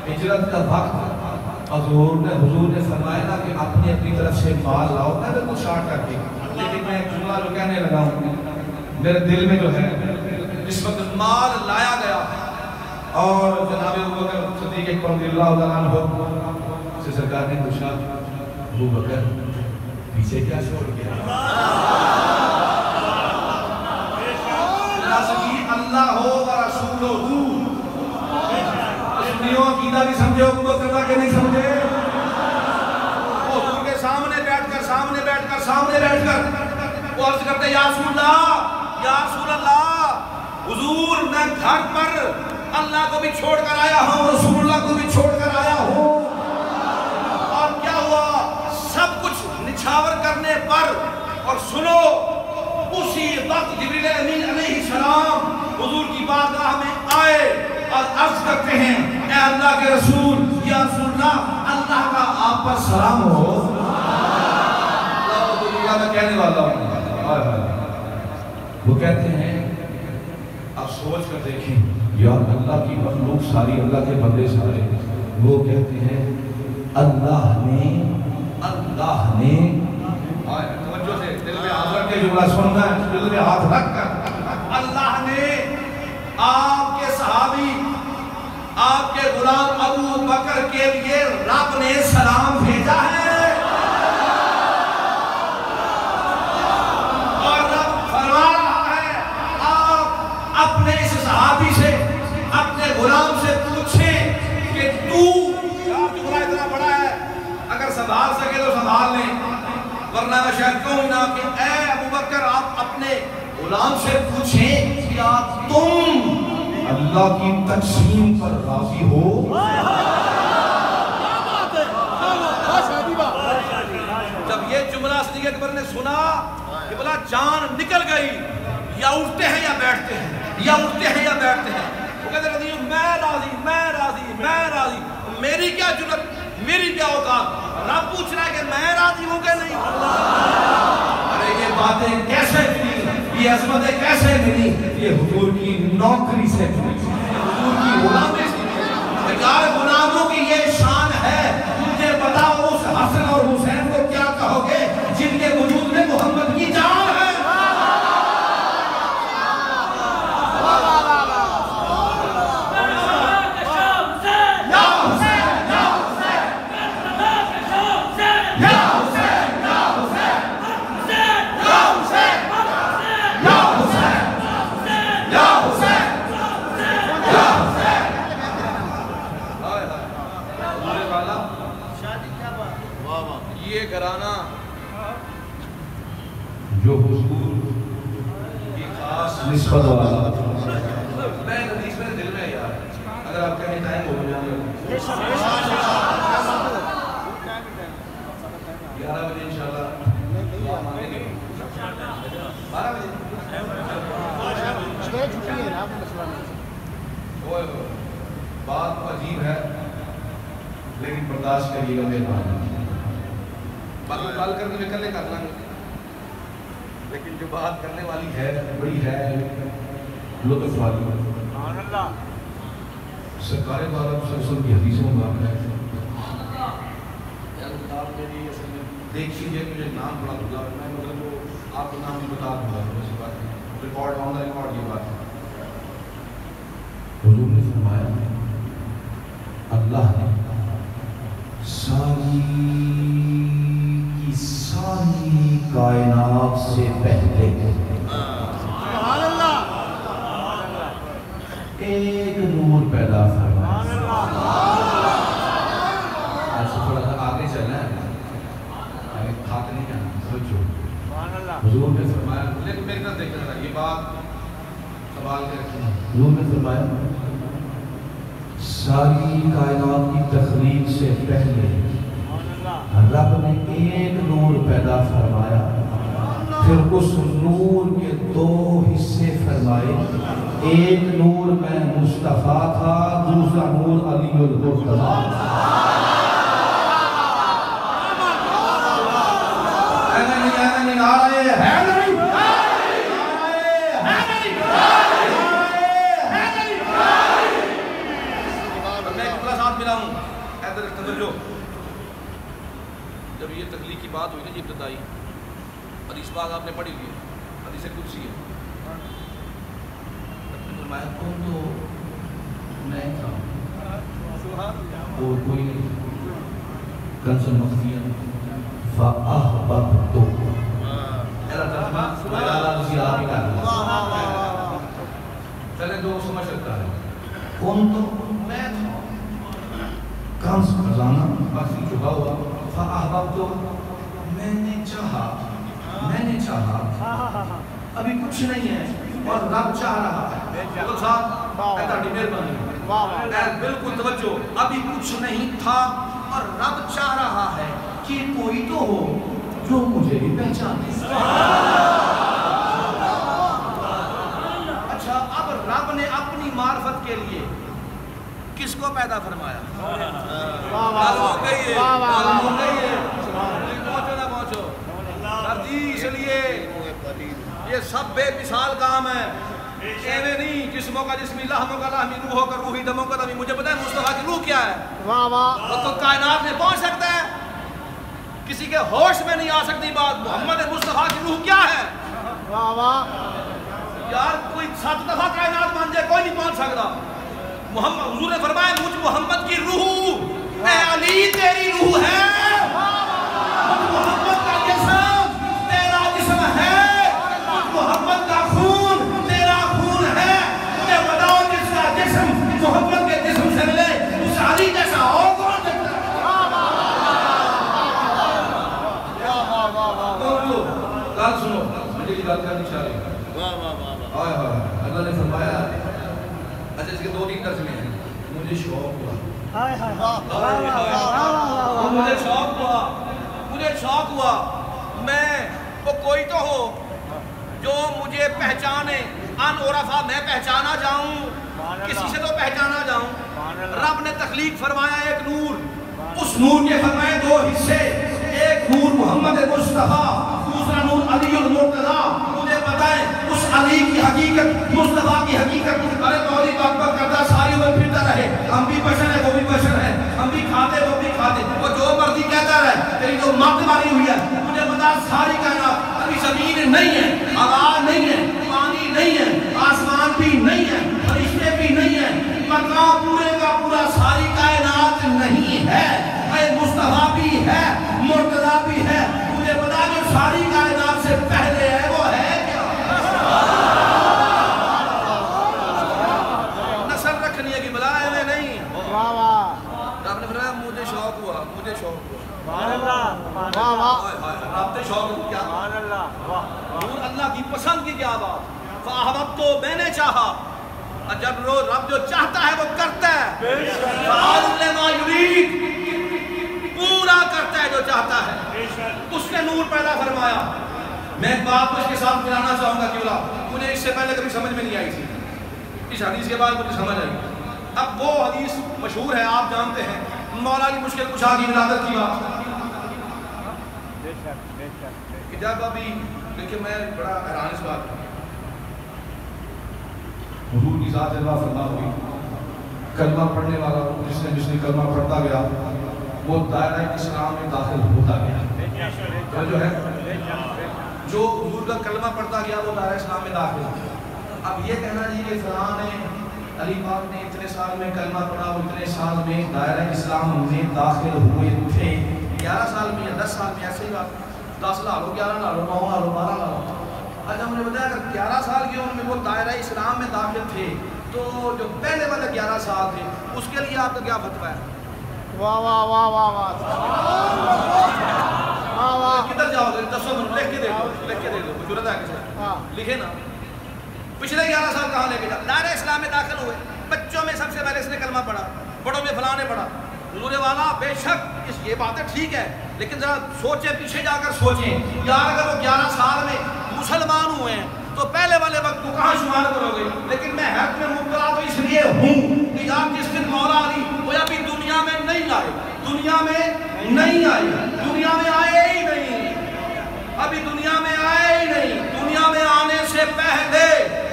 ہجرت کا وقت حضور نے فرمایا نا کہ اپنی طرف سے مال لاؤ میں بالکل شارٹ کر کے لیکن میں ایک جملہ جو کہنے لگا ہوں میرے دل میں جو ہے اس وقت مال لایا گیا اور جناب ابو بکر صدیق اکبر رضی اللہ عنہ سے سرکار نے پوچھا ابو بکر پیچھے کیا چھوڑ گیا اللہ ہو و رسول ہو سنیوں عقیدہ بھی سمجھے ابو بکر کہ نہیں سمجھے حضور کے سامنے بیٹھ بیٹھ کر سامنے بیٹھ کر وہ عرض کرتے یا رسول اللہ حضور میں گھر پر اللہ کو بھی چھوڑ کر آیا ہوں، رسول اللہ کو بھی چھوڑ کر آیا ہوں، اور کیا ہوا سب کچھ نچھاور کرنے پر، اور سنو اسی وقت جبریل امین علیہ السلام حضور کی بارگاہ میں آئے اور عرض کرتے ہیں اے اللہ کے رسول یا رسول اللہ کا آپ پر سلام ہو۔ اللہ دنیا میں کہنے والا ہوں، وہ کہتے ہیں آپ سوچ کر دیکھیں یا اللہ کی مخلوق ساری، اللہ کے بندے سارے، وہ کہتے ہیں اللہ نے توجہ سے دل میں ہاتھ رکھ کے جملہ سننا ہے، دل میں ہاتھ رکھ کر اللہ نے آپ کے صحابی آپ کے غلام ابو بکر کے لیے رب نے سلام بھیجا ہے، اور رب فرما رہا ہے آپ اپنے اس صحابی سے اپنے غلام سے پوچھیں کہ تو جملہ اتنا بڑا ہے اگر سنبھال سکے تو سنبھال لیں، ورنہ میں شاید کہوں نہ کہ اے ابو بکر آپ اپنے غلام سے پوچھیں کیا تم اللہ کی تقسیم پر راضی ہو؟ جب یہ جملہ صدیق اکبر نے سنا کہ بلا جان نکل گئی، یا اٹھتے ہیں یا بیٹھتے ہیں، یا اٹھتے ہیں یا بیٹھتے ہیں، وہ کہتے رہتی ہیں میں راضی، میری کیا جرت، میری کیا اوقات، رب پوچھ رہا ہے کہ میں راضی ہوں کہ نہیں۔ ارے یہ باتیں کیسے ملی، یہ عظمتیں کیسے ملی؟ یہ حضور کی نوکری سے ملی، حضور کی غلامی سے ملی۔ یار غلاموں کی یہ شان ہے، مجھے بتاؤ اس حسن اور حسین کو کیا کہو گے جن کے وجود میں محمد کی جان ہے۔ یہ گھرانہ جو حضور کی خاص نسبت والا، میں حدیث میں دل میں یار اگر آپ کہیں ٹائم ہو جائے 11 بجے انشاءاللہ 12 بجے بات تو عجیب ہے لیکن برداشت کریے گا مہربانی، بات کال کرنے میں کلے کر لیں گے، لیکن جو بات کرنے والی ہے بڑی ہے لطف والی۔ سرکار دو عالم صلی اللہ علیہ وسلم کی حدیثوں میں ہے، دیکھ لیجیے مجھے نام بڑا دوں گا، میں مطلب وہ آپ کو نام بھی بتا دوں گا، ایسی بات ہے، ریکارڈ آن دا ریکارڈ یہ بات ہے۔ حضور نے فرمایا اللہ نے ساری کی ساری کائنات سے پہلے ایک نور پیدا فرمایا۔ ایسا تھوڑا سا آگے چلنا ہے، آگے کھاتے نہیں جانا، سوچو۔ حضور نے فرمایا، لیکن میری طرف دیکھنا تھا یہ بات سوال کے رکھنا، حضور نے فرمایا ساری کائنات کی تخلیق سے پہلے رب نے ایک نور پیدا فرمایا، پھر اس نور کے دو حصے فرمائے، ایک نور میں مصطفیٰ تھا، دوسرا نور علی المرتضیٰ تھا۔ جب یہ تخلیق کی بات ہوئی نا جی ابتدائی حدیث پاک آپ نے پڑھی ہوئی ہے، حدیث قدسی ہے، میں کون تو میں تھا اور کوئی نہیں، کنز مخفیہ فَأَحْبَبْتُ چلے دو سمجھ سکتا ہے، کون تو میں تھا، کنز خزانہ باقی چھپا ہوا، فَأَحْبَبْتُ میں نے چاہا ابھی کچھ نہیں ہے اور رب چاہ رہا ہے. بلکل صاحب ایتا ڈیمیل بنی بالکل توجہ, ابھی کچھ نہیں تھا اور رب چاہ رہا ہے کہ کوئی تو ہو جو مجھے بھی پہچانے. اچھا, اب رب نے اپنی معرفت کے لیے کس کو پیدا فرمایا؟ پہنچو جی. اس لیے یہ سب بے مثال کام ہے. ایوے نہیں جسموں کا جسمی, لحموں کا لحمی, روحوں کا روحی, دموں کا دمی. مجھے پتہ ہے مصطفیٰ کی روح کیا ہے. وہ تو کائنات میں پہنچ سکتا ہے, کسی کے ہوش میں نہیں آ سکتی بات. محمد مصطفیٰ کی روح کیا ہے؟ یار کوئی 7 دفعہ کائنات مان جائے کوئی نہیں پہنچ سکتا. محمد حضور نے فرمایا مجھ محمد کی روح اے علی تیری روح ہے. مجھ محمد کا جسم تیرا جسم ہے. مجھ محمد کا خون تیرا خون ہے. مجھے بتاؤ جس کا جسم محمد کے جسم سے ملے اس علی جیسا اور کون سکتا ہے؟ کال سنو, مجھے یہ بات کرنی چاہ رہی ہے. اللہ نے فرمایا, اچھا اس کے 2-3 ترجمے ہیں. مجھے شوق ہوا میں وہ کوئی تو ہو جو مجھے پہچانے. ان عرفا میں پہچانا جاؤں, کسی سے تو پہچانا جاؤں. رب نے تخلیق فرمایا ایک نور, اس نور کے فرمائے 2 حصے. ایک نور محمد مصطفیٰ, دوسرا نور علی المرتضیٰ. مجھے بتائیں اس علی کی حقیقت, مصطفیٰ کی حقیقت. ارے مولی بک کرتا ساری عمر پھرتا رہے, ہم بھی بشر ہیں وہ بھی بشر ہیں, ہم بھی کھاتے وہ بھی کھاتے, وہ جو مرضی کہتا رہے, تیری جو مات ماری ہوئی ہے. مجھے بتا ساری کائنات ابھی زمین نہیں ہے, ہوا نہیں ہے, پانی نہیں ہے, آسمان بھی نہیں ہے, فرشتے بھی نہیں ہیں, مقام پورے کا پورا ساری کائنات نہیں ہے. اے مصطفیٰ بھی ہے, مرتضیٰ بھی ہے. مجھے بتا جو ساری کائنات سے پہلے ہے وہ ہے کیا؟ نسل رکھنی ہے کہ بلائے میں نہیں. رب نے فرمایا مجھے شوق ہوا. رب نے شوق کیا؟ نور اللہ کی پسند کی کیا بات. فاحببت تو میں نے چاہا, جب رب جو چاہتا ہے وہ کرتا ہے. فعال لما یرید, پورا کرتا ہے جو چاہتا ہے. اس نے نور پیدا فرمایا. میں ایک بات کو اس کے ساتھ ملانا چاہوں گا کیوں مجھے اس سے پہلے کبھی سمجھ میں نہیں آئی تھی, اس حدیث کے بعد مجھے سمجھ آئی. اب وہ حدیث مشہور ہے, آپ جانتے ہیں, مولا کی مشکل کشا کی ولادت کی بات. کہ جب ابھی دیکھیں میں بڑا حیران اس بات, حضور کی ذات اللہ فرما ہوئی, کلمہ پڑھنے والا جس نے کلمہ پڑھتا گیا وہ دائرہ اسلام میں داخل ہوتا گیا. جو ہے جو حضور کا کلمہ پڑھتا گیا وہ دائرہ اسلام میں داخل ہوتا. اب یہ کہنا جی کہ فلاں نے علی پاک نے اتنے سال میں کلمہ پڑھا, وہ اتنے سال میں دائرہ اسلام میں داخل ہوئے تھے, 11 سال میں یا 10 سال میں, ایسے ہی بات. 10 لا لو, 11 لا لو, 9 لا لو, 12 لا لو. آج ہم نے بتایا اگر 11 سال کی عمر میں وہ دائرہ اسلام میں داخل تھے تو جو پہلے والے 11 سال تھے اس کے لیے آپ کا کیا فتویٰ ہے؟ واہ واہ واہ واہ واہ. کدھر جاؤ گے؟ 10 منٹ لکھ کے دے دو, لکھ کے دے دو, کوئی ضرورت ہے کسی لکھے نا. پچھلے 11 سال کہاں لے کے جا. دائرہ اسلام میں داخل ہوئے, بچوں میں سب سے پہلے اس نے کلمہ پڑھا, بڑوں میں فلاں نے پڑھا. حضور والا بے شک یہ باتیں ٹھیک ہے, لیکن ذرا سوچیں, پیچھے جا کر سوچیں یار, اگر وہ 11 سال میں مسلمان ہوئے ہیں تو پہلے والے وقت کو کہاں شمار کرو گے؟ لیکن میں حق میں مبتلا تو اس لیے ہوں کہ یار جس دن مولا علی وہ ابھی دنیا میں نہیں آئے, دنیا میں نہیں آئے, دنیا میں آئے ہی نہیں, ابھی دنیا میں آئے ہی نہیں. دنیا میں آنے سے پہلے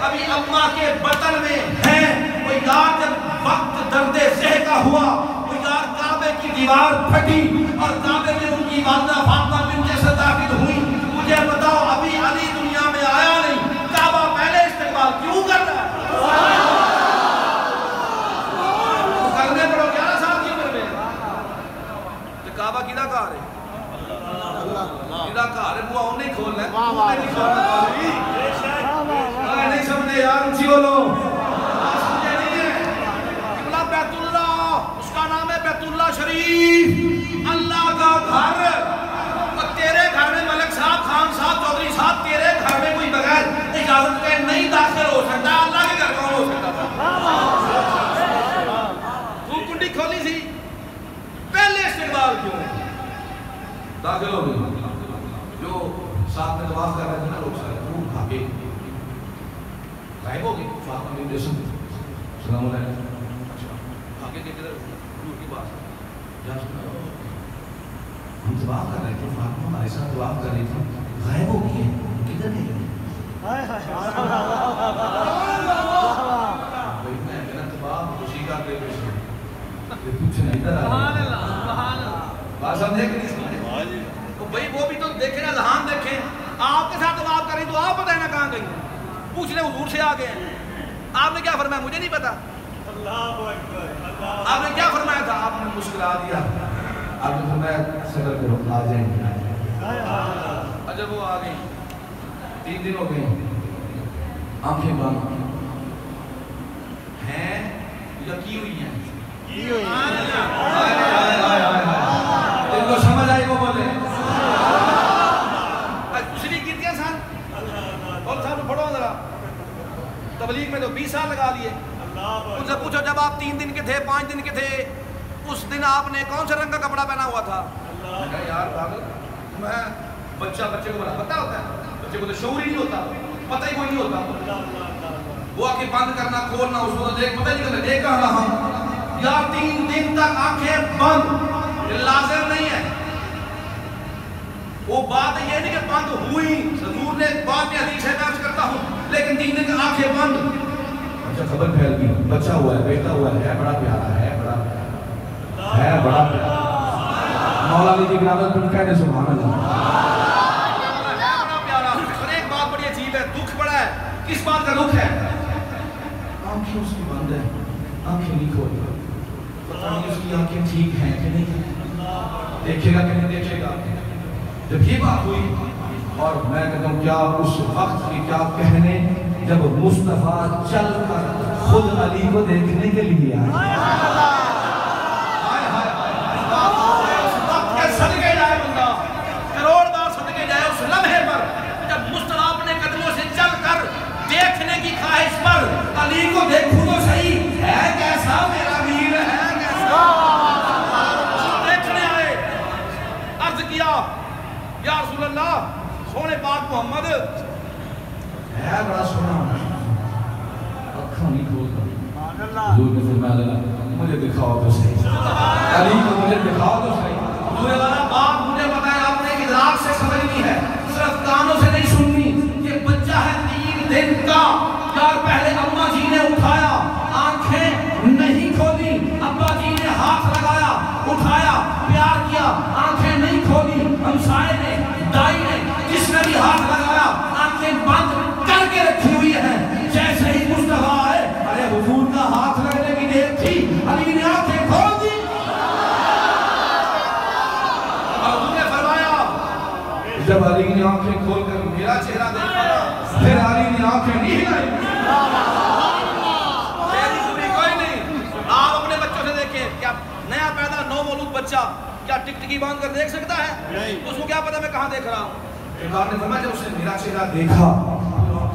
ابھی اماں کے بطن میں ہیں. وہ یار جب وقت درد زہ کا ہوا, وہ یار کعبے کی دیوار پھٹی اور کعبے میں ان کی والدہ فاطمہ بنت اسد داخل ہوئی. مجھے بتاؤ ابھی علی دنیا میں آیا نہیں, کعبہ پہلے استقبال کیوں کر رہا ہے؟ کرنے پڑو 11 سال کی عمر میں. تو کعبہ کدھا کہا رہے, کدھا کہا رہے, بوا انہیں نہیں کھولنا ہے, انہیں نہیں کھولنا ہے. نہیں سمجھے یار, اچھی بولو, سمجھے نہیں ہے. قبلہ بیت اللہ, اس کا نام ہے بیت اللہ شریف, اللہ کا گھر. تیرے داخل ہو گئے. جو ساتھ میں طواف کر رہے تھے نا لوگ سارے وہ بھاگے غائب ہو گئے. فاطمہ بنت اسد السلام علیکم بھاگے کے کدھر نور کی بات یا ہم طواف کر رہے تھے فاطمہ ہمارے ساتھ طواف کر رہی تھی غائب ہو گئی ہے کدھر گئی ہے. میں کہنا طواف خوشی کا دے پوچھنا ادھر آ بات سمجھے کہ نہیں سمجھے. بھائی وہ بھی تو دیکھیں نا ذہان دیکھیں. آپ کے ساتھ طواف کریں تو آپ بتائیں نا کہاں گئی. پوچھ لیں حضور سے آ گئے ہیں. آپ نے کیا فرمایا مجھے نہیں پتا. آپ نے کیا فرمایا تھا. آپ نے مسکرا دیا. آپ نے فرمایا صبر کرو آ جائیں گے. اچھا وہ آ گئی. 3 دن ہو گئے آنکھیں بند ہیں یا کی ہوئی ہیں. ان کو سمجھ آئی وہ بولے پچھلی کتنے سال اور صاحب پڑھو ذرا. تبلیغ میں تو 20 سال لگا لیے. ان سے پوچھو جب آپ 3 دن کے تھے 5 دن کے تھے اس دن آپ نے کون سے رنگ کا کپڑا پہنا ہوا تھا. یار پاگل میں بچے کو بڑا پتہ ہوتا ہے. بچے کو تو شعور ہی نہیں ہوتا. پتہ ہی کوئی نہیں ہوتا. وہ آنکھیں بند کرنا کھولنا اس کو دیکھ پتہ نہیں کرنا. دیکھ کہاں رہا یار 3 دن تک آنکھیں بند. یہ لازم نہیں ہے. وہ بات یہ نہیں کہ بند ہوئی. حضور نے بعد میں حدیث ہے میں عرض کرتا ہوں لیکن 3 دن تک آنکھیں بند. اچھا خبر پھیل گئی. بچہ ہوا ہے بیٹا ہوا ہے بڑا پیارا ہے بڑا پیارا. مولا علی کی برادر تم کہنے سبحان اللہ. بڑا پیارا. اور ایک بات بڑی عجیب ہے. دکھ بڑا ہے. کس بات کا دکھ ہے. آنکھیں اس کی بند ہے. آنکھیں نہیں کھول رہا. پتہ نہیں اس کی آنکھیں ٹھیک ہیں کہ نہیں ہیں. دیکھے گا کہ نہیں دیکھے گا. جب یہ بات ہوئی اور میں کہتا ہوں کیا اس وقت کی کیا کہنے جب مصطفیٰ چل کر خود علی کو دیکھنے کے لیے آئے. صدقے جائے بندہ کروڑ بار صدقے جائے اس لمحے پر جب مصطفیٰ اپنے قدموں سے چل کر دیکھنے کی خواہش پر علی کو دیکھوں تو صحیح ہے کیسا میرا ویر ہے کیسا. دیکھنے آئے عرض کیا یا رسول اللہ سونے پاک محمد ہے بڑا سونا اکھاں نہیں کھولتا. حضور نے فرمایا مجھے دکھاؤ تو صحیح. علی کو مجھے دکھاؤ تو صحیح. حضور والا بات مجھے بتایا آپ نے ادراک سے سمجھنی ہے صرف کانوں سے نہیں سننی. یہ بچہ ہے 3 دن کا. یار پہلے اماں جی نے اٹھایا آنکھیں نہیں کھولی. ابا جی نے ہاتھ لگایا اٹھایا پیار کیا آنکھیں نہیں کھولی. ہمسائے نے دائی نے جس نے بھی ہاتھ لگایا آنکھیں بند کر کے رکھی ہوئی ہیں. جیسے ہی مصطفیٰ آئے ارے حضور کا ہاتھ لگنے کی دیر تھی علی نے آنکھیں کھول دی. حضور نے فرمایا جب علی نے آنکھیں کھول کر میرا چہرہ دیکھا پھر علی نے آنکھیں نہیں ہلائی. تیری دوری کوئی نہیں. آپ اپنے بچوں سے دیکھیں کیا نیا پیدا نو مولود بچہ کیا ٹکٹکی باندھ کر دیکھ سکتا ہے. اس کو کیا پتا میں کہاں دیکھ رہا ہوں. آپ نے فرمایا جب اس نے میرا چہرہ دیکھا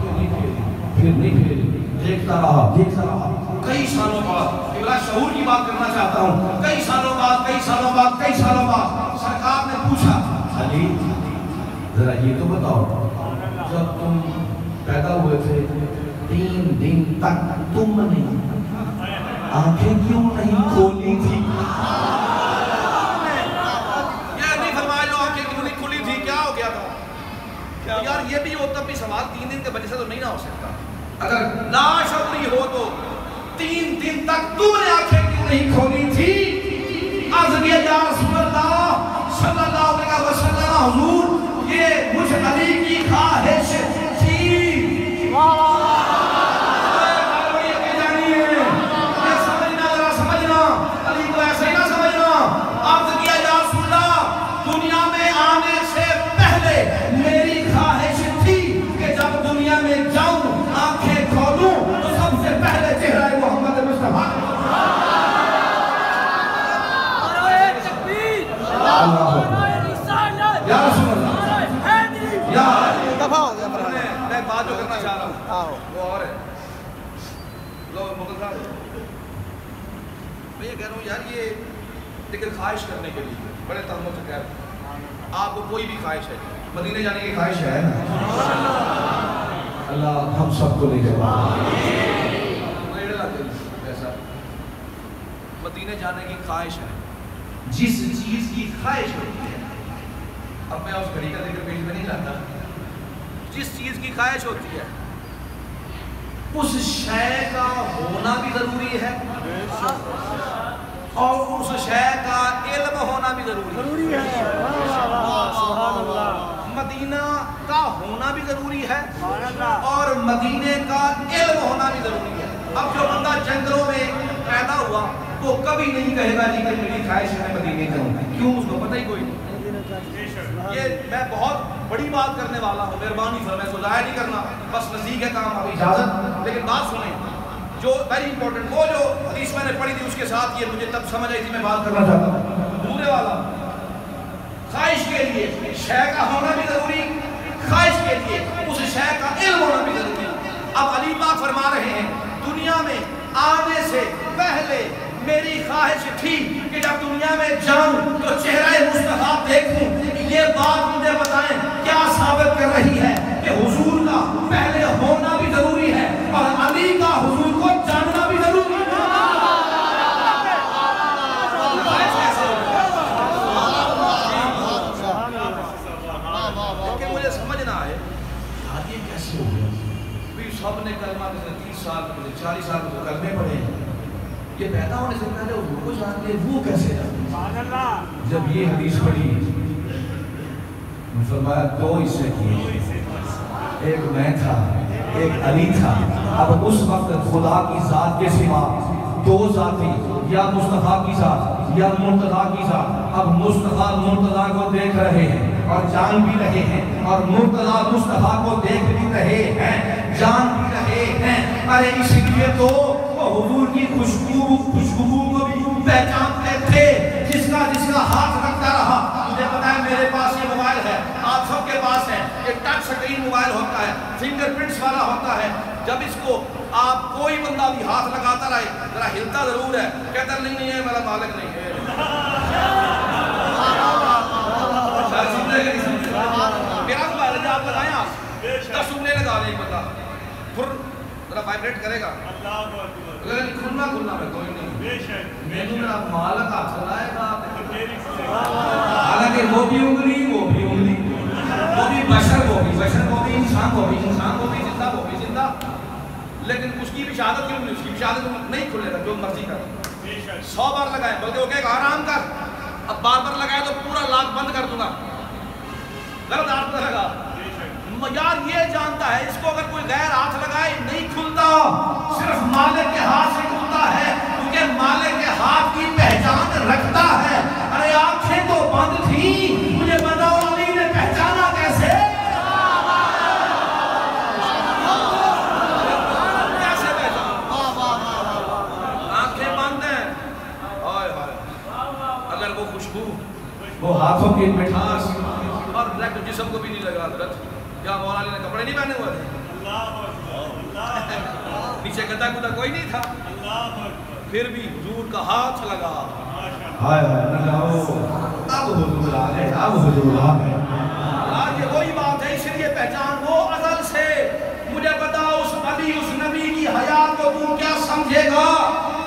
پھر نہیں پھیری دیکھتا رہا. کئی سالوں بعد یہ بڑا شعور کی بات کرنا چاہتا ہوں. کئی سالوں بعد سرکار نے پوچھا علی ذرا یہ تو بتاؤ جب تم پیدا ہوئے تھے 3 دن تک تم نے آنکھیں کیوں نہیں کھولی تھی. یہ نہیں فرمایا جو آنکھیں کیوں نہیں کھلی تھی کیا ہو گیا تھا. یار یہ بھی ہوتا بھی سوال 3 دن کے بچے سے تو نہیں نہ ہو سکتا. اگر لاشعوری ہو تو 3 دن تک تم نے آنکھیں کیوں نہیں کھولی تھی. عرض کیا یا رسول اللہ صلی اللہ علیہ وسلم حضور یہ مجھ علی کی خواہش تھی. سمجھنا علی کو ایسے ہی نہ سمجھنا. عرض کیا یا رسول اللہ دنیا میں آنے سے پہلے میری خواہش تھی کہ جب دنیا میں جاؤں آنکھیں کھولوں تو سب سے پہلے چہرہ محمد مصطفیٰ. یا رسول اللہ میں بات جو کرنا چاہ رہا ہوں وہ اور ہے. میں یہ کہہ رہا ہوں یار یہ لیکن خواہش کرنے کے لیے بڑے تحمل سے کہہ رہا ہوں آپ کو کوئی بھی خواہش ہے مدینے جانے کی خواہش ہے نا؟ اللہ ہم سب کو لے جائے ایسا مدینے جانے کی خواہش ہے، جس چیز کی خواہش ہوتی ہے، اب میں اس گھڑی کا ذکر پیش میں نہیں لاتا، جس چیز کی خواہش ہوتی ہے اس شے کا ہونا بھی ضروری ہے اور اس شے کا علم ہونا بھی ضروری ہے۔ سبحان اللہ۔ مدینہ کا ہونا بھی ضروری ہے اور مدینے کا علم ہونا بھی ضروری ہے۔ اب جو بندہ جنگلوں میں پیدا ہوا وہ کبھی نہیں کہے گا جی کہ میری خواہش ہے میں مدینے جاؤں، کیوں؟ اس کو پتہ ہی کوئی نہیں۔ یہ میں بہت بڑی بات کرنے والا ہوں، مہربانی فرمائے کو ضائع نہیں کرنا، بس نزدیک ہے کام، ابھی اجازت، لیکن بات سنیں جو ویری امپورٹنٹ، وہ جو حدیث میں نے پڑھی تھی اس کے ساتھ یہ مجھے تب سمجھ آئی تھی، میں بات کرنا چاہتا ہوں پورے والا۔ خواہش کے لیے شے کا ہونا بھی ضروری، خواہش کے لیے اس شے کا علم ہونا بھی ضروری۔ اب علی پاک فرما رہے ہیں دنیا میں آنے سے پہلے میری خواہش تھی کہ جب دنیا میں جاؤں تو چہرہ مصطفیٰ دیکھوں۔ یہ بات مجھے بتائیں کیا ثابت کر رہی ہے کہ حضور کا پہلے ہونا بھی ضروری ہے اور علی کا حضور کو جاننا بھی ضروری ہے۔ کہ مجھے سمجھ نہ آئے یہ کیسے ہو گیا؟ سب نے کلمہ 30 سال 40 سال تو کلمے پڑھے ہیں، یہ پیدا ہونے سے پہلے حضور کو جانتے ہیں، وہ کیسے جانتے؟ جب یہ حدیث پڑھی فرمایا دو حصے کیے، ایک میں تھا ایک علی تھا۔ اب اس وقت خدا کی ذات کے سوا دو ذاتی، یا مصطفیٰ کی ذات یا مرتضیٰ کی ذات۔ اب مصطفیٰ مرتضیٰ کو دیکھ رہے ہیں اور جان بھی رہے ہیں، اور مرتضیٰ مصطفیٰ کو دیکھ بھی رہے ہیں، جان بھی رہے ہیں۔ ارے اس لیے تو وہ حضور کی خوشبو کو بھی پہچانتے تھے، جس کا ہاتھ رکھتا رہا۔ مجھے پتا ہے میرے پاس یہ موبائل ہے، آپ سب کے پاس ہے، یہ ٹچ سکرین موبائل ہوتا ہے، فنگر پرنٹس والا ہوتا ہے۔ جب اس کو آپ کوئی بندہ بھی ہاتھ لگاتا رہے، ذرا ہلتا ضرور ہے، کہتا نہیں ہے میرا مالک نہیں ہے۔ میرا موبائل ہے، آپ بتائیں، آپ تصویریں لگا لیں، ایک بندہ پھر ذرا وائبریٹ کرے گا، لیکن کھلنا میں کوئی نہیں، میرے میرا مالک ہاتھ لگائے گا۔ حالانکہ وہ بھی انگلی وہ بھی بشر، وہ بھی انسان، وہ بھی زندہ، لیکن اس کی بھی شہادت کیوں نہیں؟ اس کی بھی شہادت نہیں کھلے گا، جو مرضی کر 100 بار لگائے، بلکہ وہ کہے گا آرام کر، اب بار لگائے تو پورا لاک بند کر دوں گا، غلط ہاتھ پہ لگا۔ یار یہ جانتا ہے اس کو اگر کوئی غیر ہاتھ لگائے نہیں کھلتا، صرف مالک کے ہاتھ سے کھلتا ہے، کیونکہ مالک کے ہاتھ کی پہچان رکھتا ہے۔ ارے آنکھیں تو بند تھی، مجھے بتاؤ علی نے پہچانا کیسے؟ آنکھیں بند ہیں، اگر وہ خوشبو، وہ ہاتھوں کی مٹھاس اور ڈائریکٹ جسم کو بھی نہیں لگا حضرت، کیا مولا علی نے کپڑے نہیں پہنے ہوئے تھے؟ نیچے گدا گدا کوئی نہیں تھا، پھر بھی حضور کا ہاتھ لگا۔ اب حضور آ گئے، اب حضور آ گئے۔ آج یہ وہی بات ہے، اس لیے پہچان وہ ازل سے۔ مجھے بتا اس علی، اس نبی کی حیات کو تو کیا سمجھے گا،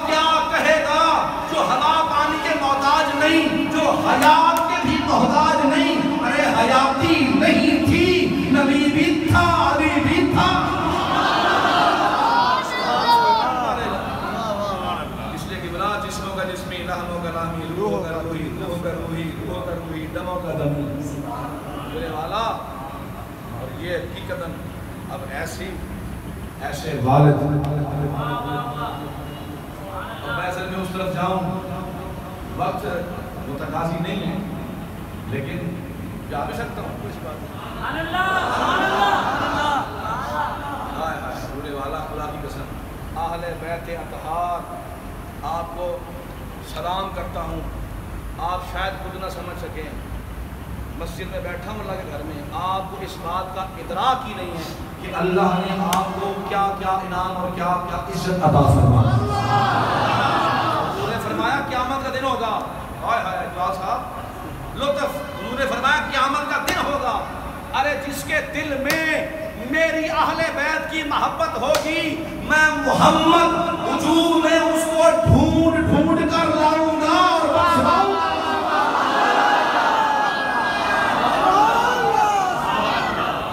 کیا کہے گا، جو ہوا پانی کے محتاج نہیں، جو حیات کے بھی محتاج نہیں۔ ارے حیاتی نہیں تھی، نبی بھی تھا، علی بھی تھا۔ اس لیے کہ بلا جسموں کا جسمی، لحموں کا لامی، روح کا روحی، روح کا روحی، روح کا روحی، دموں کا دمی، میرے والا۔ اور یہ حقیقتاً اب ایسے والد میں اصل میں اس طرف جاؤں، وقت متقاضی نہیں ہے، لیکن جا بھی سکتا ہوں، کچھ بات پورے والا خدا کی قسم، اہل بیت اطہار، آپ کو سلام کرتا ہوں۔ آپ شاید خود نہ سمجھ سکیں، مسجد میں بیٹھا ہوں اللہ کے گھر میں، آپ کو اس بات کا ادراک ہی نہیں ہے کہ اللہ نے آپ کو کیا کیا انعام اور کیا کیا عزت عطا فرمایا۔ انہوں نے فرمایا قیامت کا دن ہوگا، ہائے ہائے جواد صاحب لطف، انہوں نے فرمایا دل میں میری اہل بیت کی محبت ہوگی، میں محمد وجود میں اس کو ڈھونڈ ڈھونڈ کر لاؤں گا اور بخشواؤں گا۔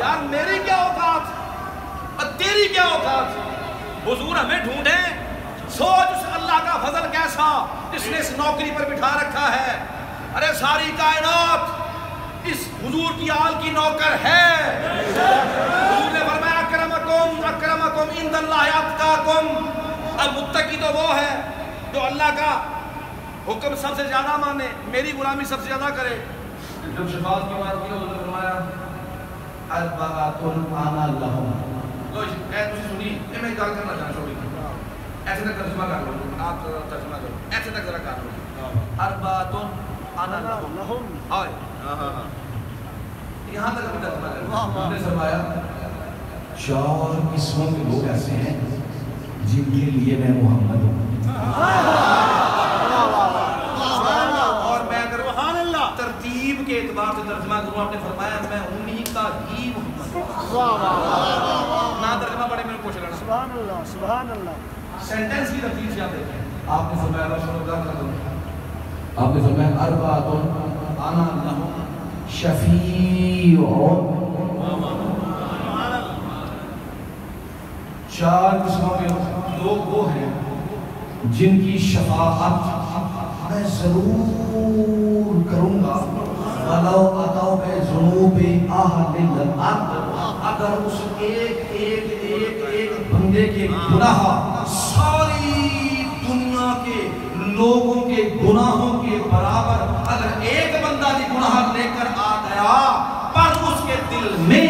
یار میری کیا اوقات اور تیری کیا اوقات؟ حضور ہمیں ڈھونڈیں۔ سوچ اس اللہ کا فضل کیسا جس نے اس نوکری پر بٹھا رکھا ہے۔ ارے ساری کائنات اس حضور کی آل کی نوکر ہے۔ حضور نے فرمایا اکرمکم اکرمکم عند اللہ اتقاکم۔ اب متقی تو وہ ہے جو اللہ کا حکم سب سے زیادہ مانے، میری غلامی سب سے زیادہ کرے۔ جب شفاعت کی بات کی حضور نے فرمایا اربعۃ انا لہم۔ لو اے تسی سنی، یہ میں گل کرنا چاہتا ہوں، ایسے تک ترجمہ کر لو، آپ ترجمہ کرو، ایسے تک ذرا کر لو۔ اربعۃ انا لہم، آئے یہاں تک ابھی ترجمہ کرو۔ حضور نے فرمایا 4 قسموں کے لوگ ایسے ہیں جن کے لیے میں محمد ہوں۔ اور میں اگر ترتیب کے اعتبار سے ترجمہ کروں، آپ نے فرمایا میں انہی کا ہی محمد ہوں۔ نہ ترجمہ پڑھے میں نے پوچھ لینا۔ سبحان اللہ سبحان اللہ۔ سینٹنس کی ترتیب سے آپ دیکھیں، آپ نے فرمایا آپ نے فرمایا اربعۃ انا لہم شفیع۔ 4 قسموں کے لوگ وہ ہیں جن کی شفاعت میں ضرور کروں گا، وَلَوْ أَتَوْا بِذُنُوبِ أَهْلِ الْأَرْضِ۔ اگر اس ایک بندے کے گناہ ساری دنیا کے لوگوں کے گناہوں کے برابر اگر ایک بندہ بھی گناہ لے کر آ گیا، پر اس کے دل میں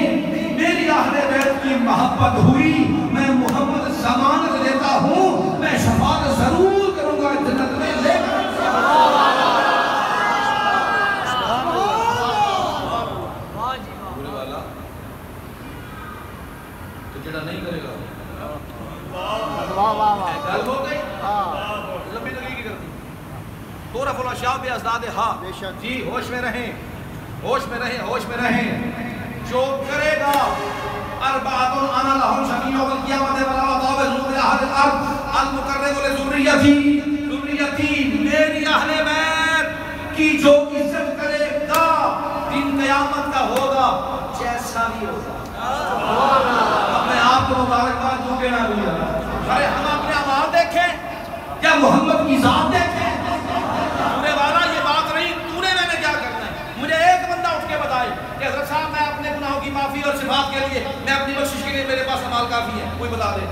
میری اہل بیت کی محبت ہوئی، میں محمد ضمانت دیتا ہوں میں شفاعت ضرور کروں گا جنت میں لے کر۔ پورے والا تو جڑا نہیں کرے گا واہ واہ واہ۔ گل ہو گئی، لمبی تقریر کی کرتی طرف الاشیاء بے ازداد ہا۔ جی ہوش میں رہیں، ہوش میں رہیں، ہوش میں رہیں۔ جو کرے گا اربعۃ انا لہم شفیع یوم القیامۃ ولا عطاء بذنوب اہل الارض المقرب لذریتی، ذریتی میری اہل بیت کی جو عزت کرے گا دن قیامت کا ہوگا جیسا بھی ہوگا۔ اب میں آپ کو مبارکباد دوں کہ نہ دوں؟ ارے ہم اپنے اعمال دیکھیں یا محمد کی ذات دیکھیں؟ پورے والا یہ بات نہیں، تو نے میں نے کیا کرنا ہے؟ مجھے ایک بندہ اٹھ کے بتائے کہ حضرت صاحب میں اپنے گناہوں کی معافی اور صفات کے لیے، میں اپنی بخشش کے لیے میرے پاس اعمال کافی ہے، کوئی بتا دے۔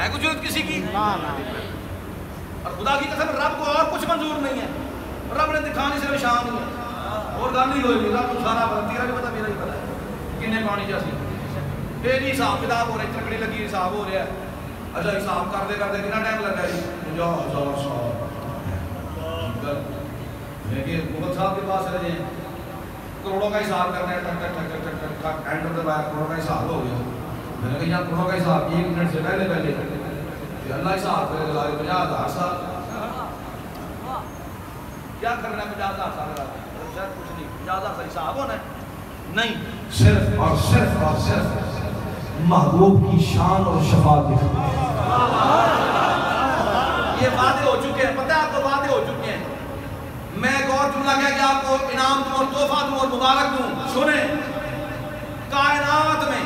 ہے کچھ ضرورت کسی کی؟ اور خدا کی قسم رب کو اور کچھ منظور نہیں ہے، رب نے دکھانی صرف شان نہیں ہے اور گل نہیں ہوئی، رب کو سارا پتا، تیرا بھی پتا میرا بھی پتا ہے کنے پانی جیسی پھر ہی حساب کتاب ہو رہا ہے، چکڑی لگی حساب ہو رہا ہے۔ اچھا حساب کرتے کرتے کتنا ٹائم لگا جی؟ 50,000 سال۔ لیکن مغل صاحب کے پاس رہے ہیں کروڑوں کا حساب کرنا ہے، ٹک ٹک ٹک ٹک ٹک ٹک اینٹر دبایا، کروڑوں کا حساب ہو گیا۔ میں نے کہا یہاں کروڑوں کا حساب 1 منٹ سے پہلے کہ اللہ حساب کرے گا 50,000 سال۔ کیا کرنا ہے 50,000 سال کا؟ شاید کچھ نہیں، 50,000 سال حساب ہونا ہے نہیں، صرف اور صرف اور صرف محبوب کی شان اور شفاعت دکھا۔ یہ وعدے ہو چکے ہیں، پتہ ہے آپ کو وعدے ہو چکے ہیں۔ میں ایک اور جملہ کہہ کہ آپ کو انعام دوں اور تحفہ دوں اور مبارک دوں۔ سنیں، کائنات میں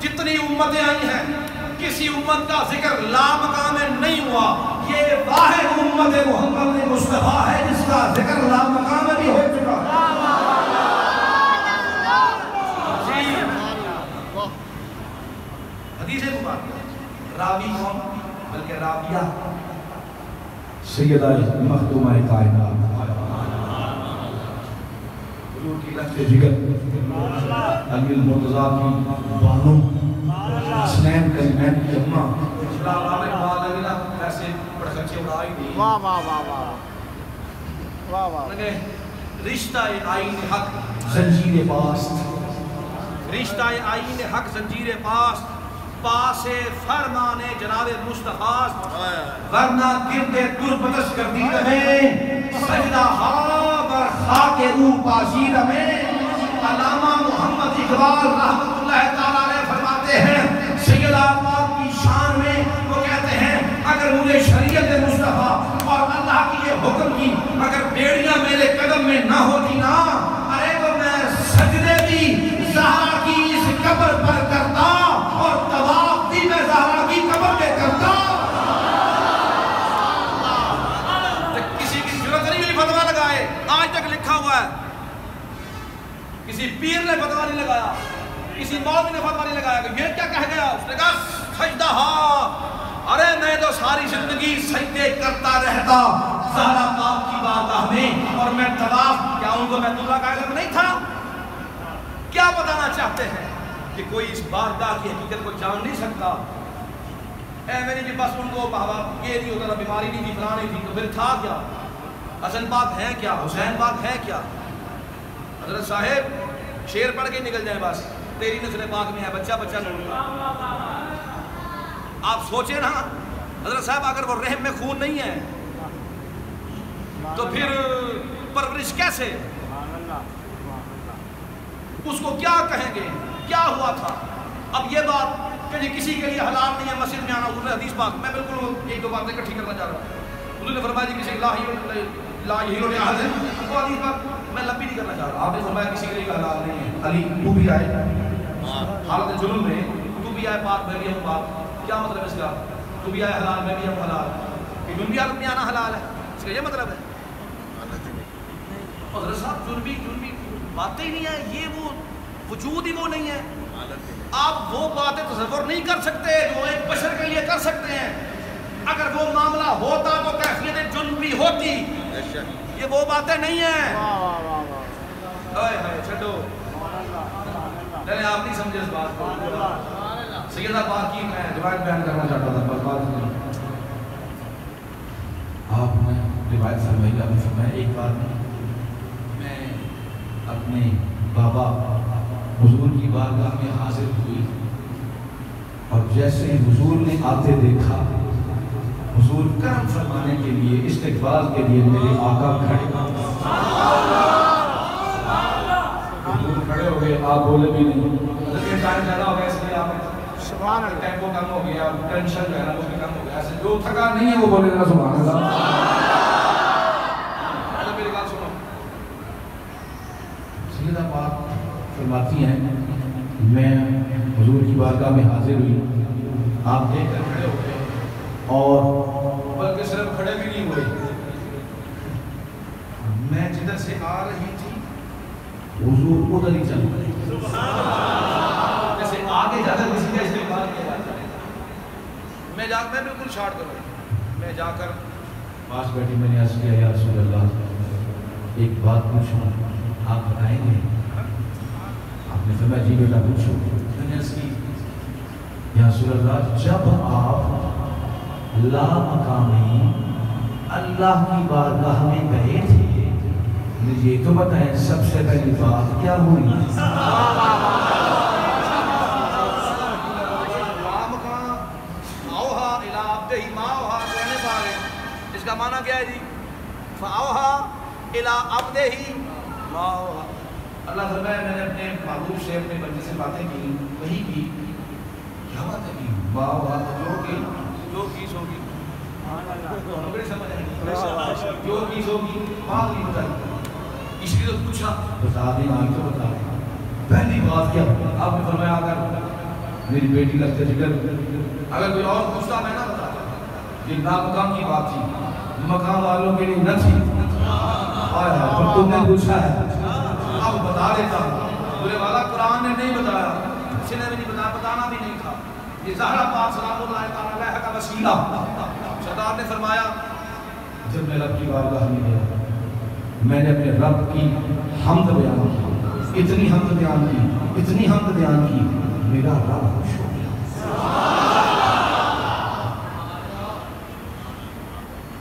جتنی امتیں آئی ہیں کسی امت کا ذکر لامقام نہیں ہوا، یہ واحد امت محمد مصطفیٰ ہے جس کا ذکر لامقام بھی ہو چکا۔ حدیث مبارک راوی کون؟ بلکہ راویہ سیدہ مخدومہ کائنات حضور کی لفظ ذکر علی المرتضیٰ کی بانو حسنین کریمین کی اماں اسلام آمین معلومینہ ایسے پڑھکچے اڑائی دی۔ واہ واہ واہ واہ واہ واہ۔ رشتہ آئین حق زنجیر پاست، رشتہ آئین حق زنجیر پاست، پاس فرمان جناب مصطفیٰ، ورنہ گردے تربتش کر دی رہے سجدہ ہاں بر خاک او پاشی رہے۔ علامہ محمد اقبال رحمۃ اللہ تعالیٰ علیہ فرماتے ہیں سیدہ پاک کی شان میں، وہ کہتے ہیں اگر مجھے شریعت مصطفیٰ اور اللہ کی یہ حکم کی اگر بیڑیاں میرے قدم میں نہ ہوتی نا، ارے تو میں سجدے بھی زہرا کی اس قبر پر کرتا اور طواف بھی میں زہرا کی قبر میں کرتا۔ کسی کی ضرورت نہیں ہوئی فتویٰ لگائے، آج تک لکھا ہوا ہے، کسی پیر نے فتویٰ نہیں لگایا، کسی مولوی نے فتویٰ نہیں لگایا کہ یہ کیا کہہ گیا، اس نے کہا سجدہ ہاں، ارے میں تو ساری زندگی سجدے کرتا رہتا زہرا پاک کی بارگاہ میں، اور میں طواف، کیا ان کو بیت اللہ کا علم نہیں تھا؟ کیا بتانا چاہتے ہیں کہ کوئی اس بارگاہ کی حقیقت کو جان نہیں سکتا؟ اے میری جی بس ان کو یہ نہیں ہوتا تھا، بیماری نہیں تھی، فلاں نہیں تھی، تو پھر تھا کیا؟ حسن پاک ہے کیا؟ حسین پاک ہے کیا؟ حضرت صاحب شعر پڑھ کے نکل جائیں بس، تیری نسل پاک میں ہے بچہ بچہ لڑکا۔ آپ سوچیں نا حضرت صاحب اگر وہ رحم میں خون نہیں ہے تو پھر پرورش کیسے؟ اس کو کیا کہیں گے؟ کیا ہوا تھا؟ اب یہ بات کہ جی کسی کے لیے حلال نہیں ہے مسجد میں آنا، حضور حدیث پاک میں بالکل ایک دو باتیں اکٹھی کرنا چاہ رہا ہوں۔ حضور نے فرمایا جی کسی لا یحل لأحد، وہ حدیث پاک میں لمبی نہیں کرنا چاہ رہا، آپ نے فرمایا کسی کے لیے حلال نہیں ہے۔ علی تو بھی آئے حالت جنون میں، تو بھی آئے پاک میں بھی ہم پاک، کیا مطلب ہے اس کا؟ تو بھی آئے حلال میں بھی ہم حلال، کہ جنبی حالت میں آنا حلال ہے، اس کا یہ مطلب ہے؟ حضرت صاحب جنبی باتیں ہی نہیں ہے، یہ وہ وجود ہی وہ نہیں ہے، آپ وہ باتیں تصور نہیں کر سکتے جو ایک بشر کے لیے کر سکتے ہیں۔ اگر وہ معاملہ ہوتا تو کیفیت جنبی ہوتی، یہ وہ باتیں نہیں ہیں۔ چھٹو آپ نہیں سمجھے اس بات کو۔ سیدہ پاک کی میں روایت بیان کرنا چاہتا تھا، بس بات نہیں، آپ نے روایت فرمائی، آپ نے فرمایا ایک بار میں اپنے بابا حضور کی بارگاہ میں حاضر ہوئی، اور جیسے ہی حضور نے آتے دیکھا، حضور کرم فرمانے کے لیے استقبال کے لیے میرے آقا کھڑے، حضور کھڑے ہو گئے، آپ بولے بھی نہیں، لیکن ٹائم زیادہ ہو گیا اس لیے آپ سبحان اللہ، ٹیمپو کم ہو گیا، ٹینشن جو ہے نا وہ بھی کم ہو گیا، ایسے جو تھکا نہیں ہے وہ بولے گا سبحان اللہ۔ میری بات سنو، سیدہ پاک فرماتی ہیں میں حضور کی بارگاہ میں حاضر ہوئی، آپ دیکھ کر کھڑے ہو گئے، اور بلکہ صرف کھڑے بھی نہیں ہوئے، میں جدھر سے آ رہی تھی حضور ادھر ہی چل گئے، جیسے آگے جا کر کسی کا استقبال کیا جاتا ہے۔ میں بالکل شارٹ کروں، میں جا کر پاس بیٹھی، میں نے عرض کیا یا رسول اللہ ایک بات پوچھوں، آپ بتائیں گے؟ آپ نے فرمایا جی بیٹا پوچھو۔ میں نے عرض کی یا رسول اللہ جب آپ لا مقامی اللہ کی بارگاہ میں گئے تھے، مجھے یہ تو بتائیں سب سے پہلی بات کیا ہوئی؟ اس کا معنی کیا ہے جی؟ فَأَوْحَا إِلَىٰ عَبْدِهِ مَا أَوْحَا۔ اللہ فرمایا میں نے اپنے محبوب سے اپنے بندے سے باتیں کی، وہی کی، کیا باتیں کی؟ مَا أَوْحَا، جو چیز ہوگی، بڑی سمجھ آئی، جو چیز ہوگی بات نہیں بتائی۔ اس لیے تو پوچھا بتا دیں، آئی تو بتا دیں۔ پہلی بات کیا؟ آپ نے فرمایا اگر میری بیٹی لگتے جگر اگر کوئی اور پوچھتا میں نہ بتاتا، یہ نامقام کی بات تھی، مقام والوں کے لیے نہ تھی، پر تم نے پوچھا ہے اب بتا دیتا ہوں۔ بولے والا قرآن نے نہیں بتایا، کسی نے بھی نہیں بتایا، بتانا بھی نہیں تھا، یہ زہرا پاک سلام اللہ تعالیٰ کا وسیلہ۔ سردار نے فرمایا جب میں رب کی بارگاہ میں گیا، میں نے اپنے رب کی حمد بیان کی، اتنی حمد بیان کی، اتنی حمد بیان کی، میرا رب خوش ہو گیا۔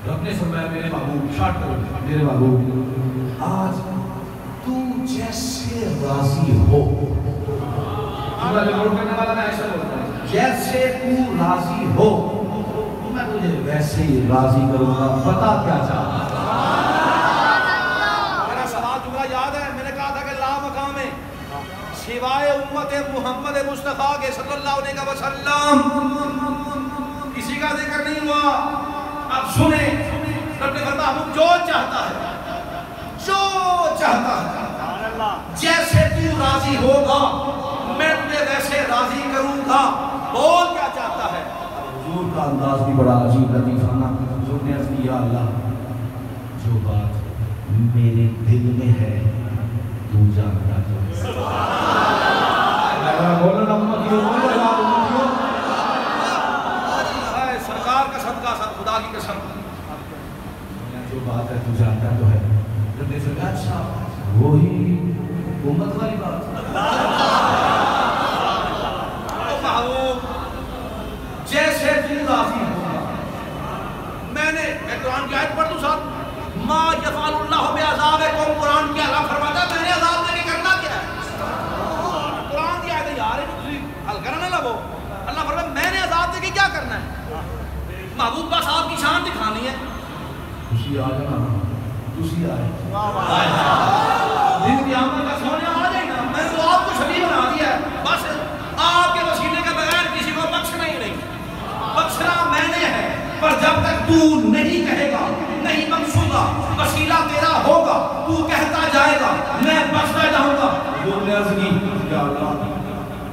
رب نے فرمایا میرے محبوب، شارٹ کرو میرے محبوب، آج تو جیسے راضی ہو، جیسے تو راضی ہو میں تجھے ویسے ہی راضی کروں گا، پتا کیا چاہتا ہے؟ میرا سوال جملہ یاد ہے، میں نے کہا تھا کہ لا مقام ہے، سوائے امت محمد مصطفیٰ کے صلی اللہ علیہ وسلم کسی کا ذکر نہیں ہوا. اب سنیں رب نے فرمایا محبوب جو چاہتا ہے جیسے تو راضی ہوگا میں تجھے ویسے راضی کروں گا. بول کیا چاہتا ہے؟ حضور کا انداز بھی بڑا عجیب لطیفانہ. حضور نے عرض کیا یا اللہ جو بات میرے دل میں ہے تو جانتا ہے. سرکار کا صدقہ سب خدا کی قسم جو بات ہے تو جانتا تو ہے. جب نے فرمایا اچھا وہی امت والی بات. جیسے تو راضی ہوگا میں قرآن کی آیت پڑھ دوں صاحب ما یفعل اللہ بعذابکم. قرآن کی اللہ فرماتا ہے میں نے عذاب دے کے کرنا کیا ہے؟ قرآن کی آیت یار حل کرنا لگو. اللہ فرماتا ہے میں نے عذاب دے کے کیا کرنا ہے؟ محبوب کا صاحب کی شان دکھانی ہے. خوشی آ جانا خوشی آئے دن قیامت کا سونے آ جائے گا. میں تو آپ کو شبیہ بنا دیا ہے. بس آپ کے وسیلے کے بغیر کسی کو بخشنا ہی نہیں. بخشنا میں نے ہے پر جب تک تو نہیں کہے گا نہیں بخشوں گا. وسیلہ تیرا ہوگا تو کہتا جائے گا میں بخشتا جاؤں گا. حضور نے عرض کی یا اللہ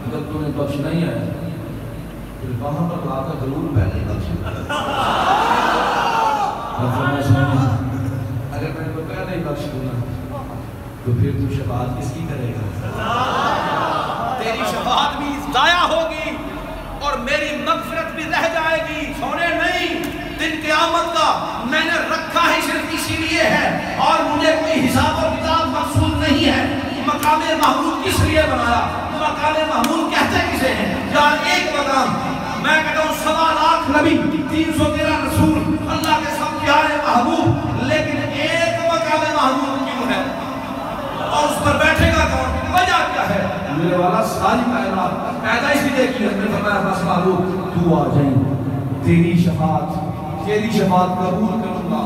اگر تو نے بخشنا ہی ہے پھر وہاں پر لا کر ضرور پہلے بخشنا. اگر میں نے تو پہلے ہی بخش دوں تو پھر تو شفاعت کس کی کرے گا؟ تیری شفاعت بھی ضائع ہوگی اور میری مغفرت بھی رہ جائے گی. سونے نہیں دن قیامت کا میں نے رکھا ہی صرف اسی لیے ہے اور مجھے کوئی حساب و کتاب مقصود نہیں ہے. مقام محمود کس لیے بنایا؟ مقام محمود کہتے کسے ہیں؟ یار ایک مقام میں کہتا ہوں 1.25 لاکھ نبی 313 رسول اللہ کے سب پیارے محبوب لیکن ایک مقام محمود کیوں ہے اور اس پر بیٹھے گا کون؟ وجہ کیا ہے؟ میرے والا ساری کائنات پیدا اس لیے کی ہے. میں فرمایا بس محبوب تو آ جائیں تیری شفاعت قبول کروں گا.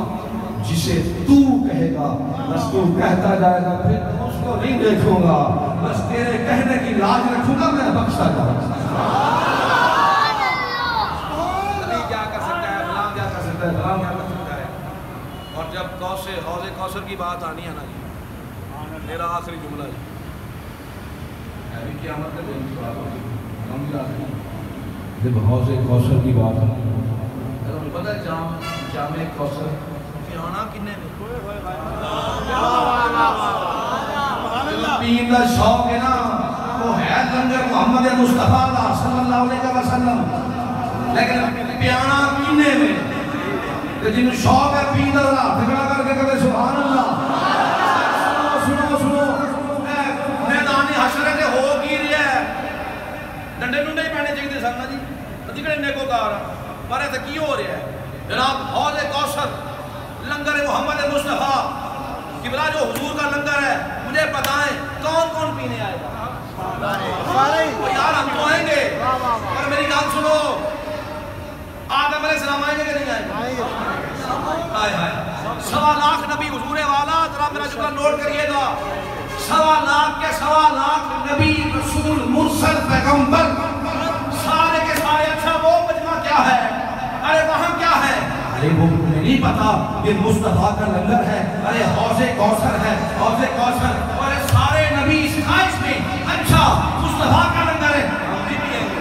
جسے تو کہے گا بس تو کہتا جائے گا پھر اس کو نہیں دیکھوں گا. بس تیرے کہنے کی لاج رکھوں گا میں بخشتا جاؤں گا. اور جب حوض کوثر کی بات آنی ہے نا جی میرا آخری جملہ جی ابھی قیامت میں دن کی بات ہوگی. جب حوض کوثر کی بات ہوگی ہمیں پتہ ہے جامع کوثر پیانا کنے میں پین کا شوق ہے نا وہ ہے لنگر محمد مصطفیٰ صلی اللہ علیہ وسلم لیکن پیانا پینے میں جن شوق ہے پین کا ٹھکڑا کر کے کہتے سبحان اللہ. سنو میدان حشر کے ہو کی رہا ہے ڈنڈے ڈنڈے ہی پہنے چاہیے سن نا جی ادھکڑے نیکو کار پر ایسا کی ہو رہا ہے جناب حوض کوثر لنگر محمد مصطفیٰ قبلہ جو حضور کا لنگر ہے مجھے بتائیں کون کون پینے آئے گا؟ یار ہم تو آئیں گے پر میری بات سنو آدم علیہ السلام آئیں گے کہ نہیں آئیں گے؟ 1.25 لاکھ نبی حضور والا ذرا میرا جملہ نوٹ کریے گا. 1.25 لاکھ کے 1.25 لاکھ نبی رسول مرسل پیغمبر سارے کے سارے. اچھا وہ مجمع کیا ہے؟ ارے وہاں کیا ہے؟ ارے وہ نہیں پتا یہ مصطفیٰ کا لنگر ہے. ارے حوض کوثر ہے حوض کوثر اور سارے نبی اس خواہش میں. اچھا مصطفیٰ کا لنگر ہے ہم بھی پیئیں گے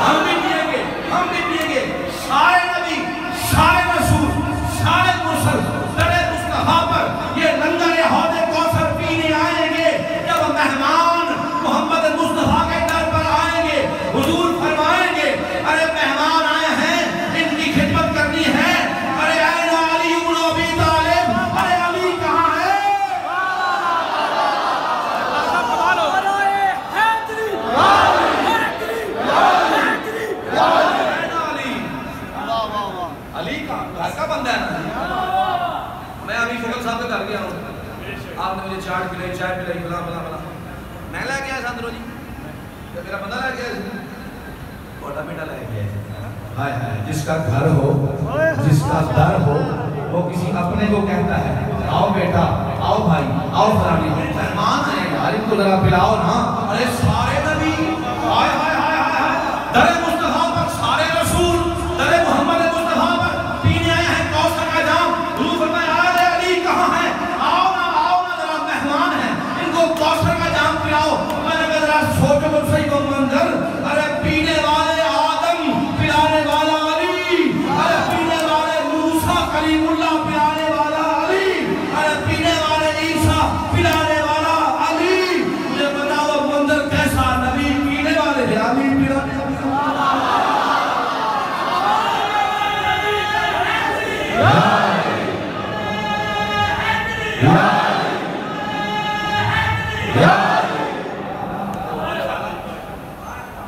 ہم بھی پیئیں گے ہم بھی پیئیں گے. سارے نبی سارے رسول سارے مرسل درے مصطفیٰ پر یہ لنگر حوض کوثر پینے آئیں گے. جب مہمان محمد مصطفیٰ کے در پر آئیں گے حضور فرمائیں گے ارے مہمان آئے ہیں ان کی خدمت کرنی ہے. ارے این علی بن ابی طالب ارے علی کہاں ہے؟ علی گھر کا بندہ ہے نا. میں ابھی فکر صاحب کے گھر گیا ہوں آپ نے مجھے چاٹ پلائی چائے پلائی بلا بلا بلا میں لے کے آیا ساندرو جی میرا بندہ لے کے آیا چھوٹا بیٹا لے کے آیا. ہائے ہائے جس کا گھر ہو جس کا در ہو وہ کسی اپنے کو کہتا ہے آؤ بیٹا آؤ بھائی آؤ فلانی مہمان آئے گا یار ان کو ذرا پلاؤ نا. ارے سارے نبی ہائے ہائے ہائے ہائے در مصطفیٰ پر سارے رسول در محمد مصطفیٰ پر پینے آئے ہیں کوثر کا جام. حضور فرمایا آل علی کہاں ہیں؟ آؤ نا ذرا مہمان ہیں, ان کو کوثر کا جام پلاؤ. میں نے کہا ذرا سوچو تو صحیح وہ منظر. ارے پینے والے آدم پلانے والا علی, ارے پینے والے موسیٰ کلیم اللہ پلانے والا علی, ارے پینے والے عیسیٰ پلانے والا علی. مجھے بتاؤ منظر کیسا, نبی پینے والے ہیں, علی پلانے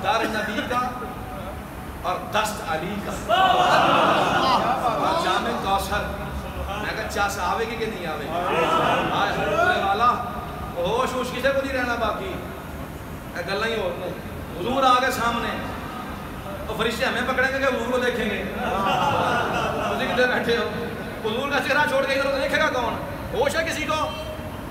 در نبی کا اور دست علی کا اور جامع کوثر. میں کہا چاس آوے گی کہ نہیں آوے گی؟ آئے حضور والا ہوش ہوش کسے کو نہیں رہنا باقی گلہ ہی ہوتا ہے. حضور آگے سامنے اور فرشتے ہمیں پکڑیں گے کہ حضور کو دیکھیں گے. اسی کدھر بیٹھے ہو, حضور کا چہرہ چھوڑ کے ادھر تو دیکھے گا کون؟ ہوش ہے کسی کو؟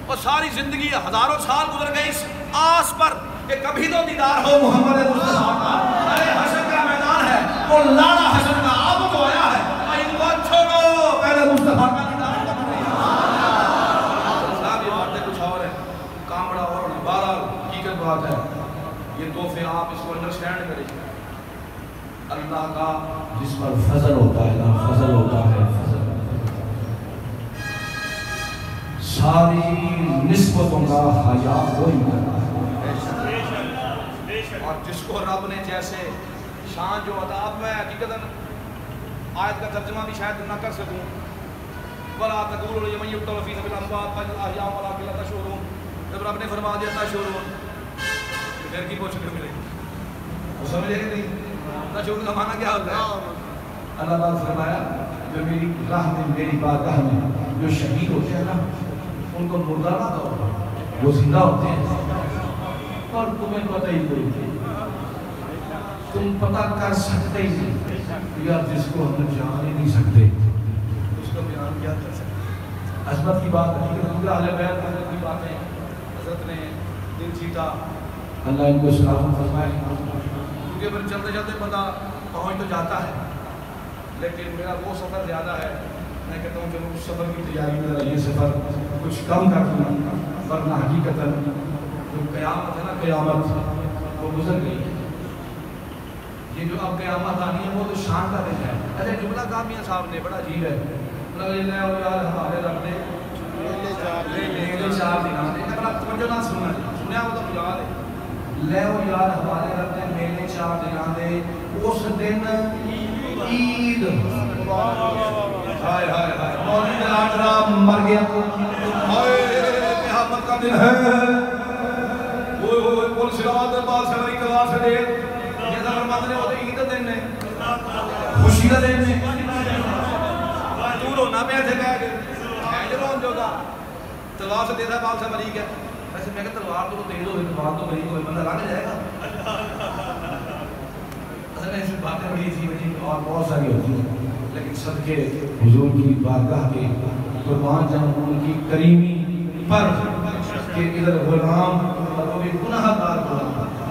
اور ساری زندگی ہزاروں سال گزر گئے اس آس پر کہ کبھی تو دیدار ہو محمد مصطفیٰ کا. ارے حشر کا میدان ہے, وہ لالا حشر کا اب تو آیا ہے, ان کو چھوڑو پہلے مصطفیٰ کا دیدار کریں. صاحب یہ باتیں کچھ اور ہیں, کامڑا اور بہرحال حقیقت بات ہے. یہ تحفے آپ اس کو انڈرسٹینڈ کریں. اللہ کا جس پر فضل ہوتا ہے نا, فضل ہوتا ہے, فضل ساری نسبتوں کا حیا وہی کرتا ہے. اور جس کو رب نے جیسے شان جو عطا, اب میں حقیقتاً آیت کا ترجمہ بھی شاید نہ کر سکوں. وَلَا تَقُولُوا لِمَن يُقْتَلُ فِي سَبِيلِ اللَّهِ بَلْ أَحْيَاءٌ وَلَٰكِن لَا تَشْعُرُونَ. جب رب نے فرما دیا تشعرون, پھر کی پوچھ کر ملے وہ سمجھے کہ نہیں؟ تشعرون کا معنی کیا ہوتا ہے؟ اللہ تعالیٰ فرمایا جو میری راہ میں, میری بارگاہ میں جو شہید ہوتے ہیں نا, ان کو مردہ نہ کہو, وہ زندہ ہوتے ہیں. اور تمہیں پتہ ہی کوئی نہیں, تم پتہ کر سکتے ہی نہیں یار جس کو ہم جان ہی نہیں سکتے اس کو بیان کیا کر سکتے. عظمت کی بات ہے کہ پورا اہل بیت عظمت کی بات ہے. حضرت نے دل جیتا, اللہ ان کو سلام فرمائے. کیونکہ پھر چلتے چلتے بندہ پہنچ تو جاتا ہے, لیکن میرا وہ سفر زیادہ ہے. میں کہتا ہوں کہ اس سفر کی تیاری میں ذرا یہ سفر کچھ کم کر دوں, ورنہ حقیقتاً جو قیامت ہے نا, قیامت وہ گزر گئی. یہ جو اب قیامت آنی ہے وہ تو شان کا دن ہے. اچھا جملہ کہا میاں صاحب نے بڑا عجیب ہے, لے اور یار ہمارے رب نے میلے 4 دن آنے کا بڑا توجہ نہ سننا, سنیا وہ تو یاد ہے. لے اور یار ہمارے رب نے میلے 4 دن آنے, اس دن عید. ہائے ہائے ہائے مولوی دلاٹرا مر گیا, ہائے قیامت کا دن ہے. وہ پل سرات بعد سواری کلا سے دے یہ زبر مند نے وہ تو عید دن نے, خوشی کا دن نے. تو رونا پہ تھے کہہ کے ہے جو رون جو گا تلوار سے دیتا بال سے مری گیا. ویسے میں کہ تلوار تو تیز ہوئی, تلوار تو مری ہوئی, بندہ لانے جائے گا. اصل میں ایسی باتیں بڑی تھی بڑی اور بہت ساری ہوتی ہیں, لیکن صدقے حضور کی بارگاہ کے قربان جاؤں ان کی کریمی پر کہ ادھر غلام اور وہ بھی گناہ گار غلام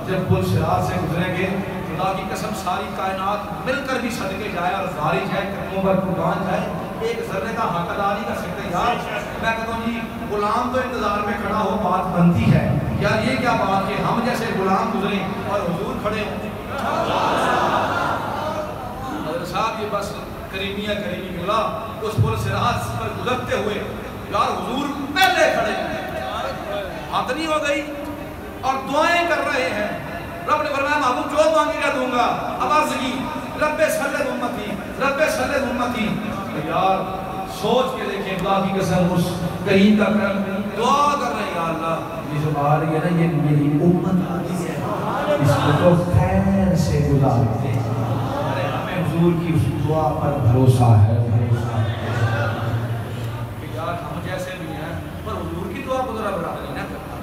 جب پل صراط سے گزریں گے, خدا کی قسم ساری کائنات مل کر بھی صدقے جائے اور خارج جائے, قدموں پر قربان جائے, ایک ذرے کا حق ادا نہیں کر سکتے. یار میں کہتا ہوں جی غلام تو انتظار میں کھڑا ہو, بات بنتی ہے یار یہ کیا بات کہ ہم جیسے غلام گزریں اور حضور کھڑے ہوں. حضرت صاحب یہ بس کریمیہ کریمی ملا اس پل صراط پر گزرتے ہوئے یار حضور پہلے کھڑے ہیں, ہاتھنی ہو گئی اور دعائیں کر رہے ہیں. رب نے فرمایا محبوب جو مانگے گا دوں گا. اب عرض کی رب صلی امتی, رب صلی امتی. یار سوچ کے دیکھیں خدا کی قسم اس کہیں کا کرم دعا کر رہے ہیں, یا اللہ یہ جو آ رہی ہے نا یہ میری امت آ رہی ہے, اس کو تو خیر سے گزارتے ہیں. ارے ہمیں حضور کی اس دعا پر بھروسہ ہے, کہ یار ہم جیسے بھی ہیں پر حضور کی دعا کو ذرا برابری نہ کرتا.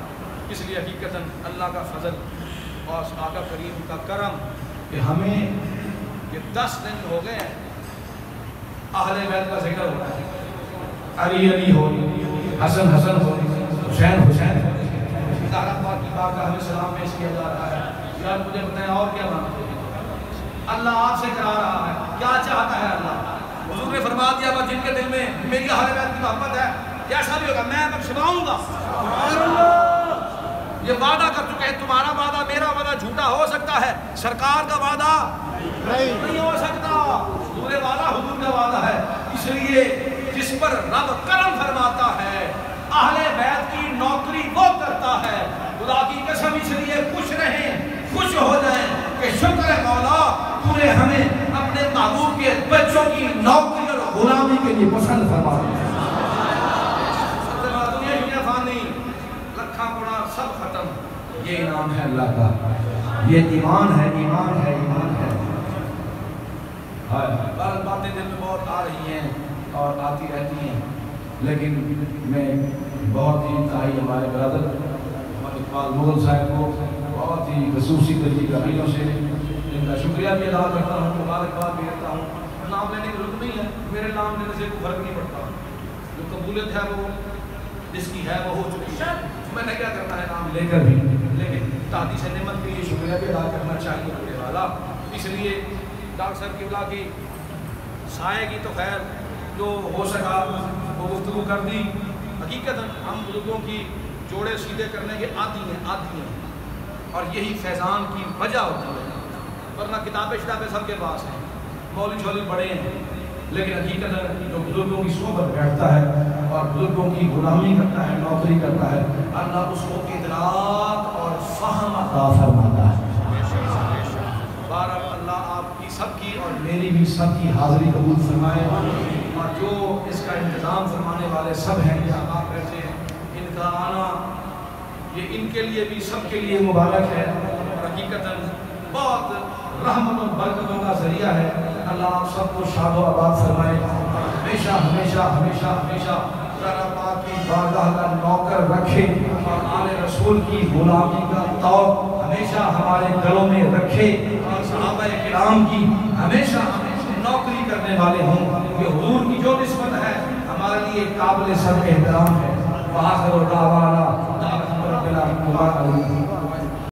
اس لیے حقیقتاً اللہ کا فضل اور آقا کریم کا کرم کہ ہمیں یہ 10 دن ہو گئے ہیں اہل بیت کا ذکر ہو رہا ہے. علی علی ہو, حسن حسن ہو, حسین حسین ہو, زہرا پاک کی بارگاہ میں سلام پیش کیا جا رہا ہے. یار مجھے بتائیں اور کیا مانگتے ہیں؟ اللہ آپ سے کرا رہا ہے, کیا چاہتا ہے اللہ؟ حضور نے فرما دیا بس جن کے دل میں میری اہل بیت کی محبت ہے کیسا بھی ہوگا میں بخشواؤں گا. یہ وعدہ کر چکے ہیں. تمہارا وعدہ میرا وعدہ جھوٹا ہو سکتا ہے, سرکار کا وعدہ نہیں ہو سکتا. حضور وعدہ حضور کا وعدہ ہے. اس لیے جس پر رب کرم فرماتا ہے اہل بیت کی نوکری وہ کرتا ہے. خدا کی قسم اس لیے خوش رہیں, خوش ہو جائیں کہ شکر ہے مولا تو نے ہمیں اپنے محبوب کے بچوں کی نوکری اور غلامی کے لیے پسند فرما دیا. دنیا فانی لکھاں پڑا سب ختم. یہ انعام ہے اللہ کا, یہ ایمان ہے, ایمان ہے, ایمان ہے. باتیں دل میں بہت آ رہی ہیں اور آتی رہتی ہیں, لیکن میں بہت ہی انتہائی ہمارے برادر اقبال مغل صاحب کو بہت ہی خصوصی طریقوں سے ان کا شکریہ بھی ادا کرتا ہوں, مبارکباد بھی کرتا ہوں. نام لینے کی ضرورت نہیں ہے, میرے نام لینے سے کوئی فرق نہیں پڑتا. جو قبولیت ہے وہ جس کی ہے وہ ہو چکی ہے, میں نے کیا کرنا ہے نام لے کر بھی, لیکن تحدیث نعمت کے لیے شکریہ بھی ادا کرنا چاہیے میرے والا. اس لیے ڈاکٹر صاحب قبلہ کی سائے کی تو خیر جو ہو سکا وہ گفتگو کر دی. حقیقت ہم بزرگوں کی جوڑے سیدھے کرنے کے عادی ہیں اور یہی فیضان کی وجہ ہوتی ہے. ورنہ کتابیں شتابیں سب کے پاس ہیں, مولوی چھولی بڑے ہیں, لیکن حقیقت جو بزرگوں کی صحبت بیٹھتا ہے اور بزرگوں کی غلامی کرتا ہے, نوکری کرتا ہے, اللہ اس کو ادراک اور فہم عطا فرماتا ہے. بہرحال اللہ آپ کی سب کی اور میری بھی سب کی حاضری قبول فرمائے, اور جو اس کا انتظام فرمانے والے سب ہیں یا آپ ایسے ہیں, ان کا آنا یہ ان کے لیے بھی سب کے لیے مبارک ہے. حقیقتاً بہت رحمت و برکتوں کا ذریعہ ہے. اللہ آپ سب کو شاد و آباد فرمائے, ہمیشہ ہمیشہ ہمیشہ ہمیشہ زہرا پاک کی بارگاہ کا نوکر رکھے اور آل رسول کی غلامی کا طور ہمیشہ ہمارے دلوں میں رکھے, اور صحابہ کرام کی ہمیشہ نوکری کرنے والے ہوں. یہ حضور کی جو نسبت ہے ہمارے لیے قابل سب احترام ہے. وآخر دعوانا الحمد للہ رب العالمین.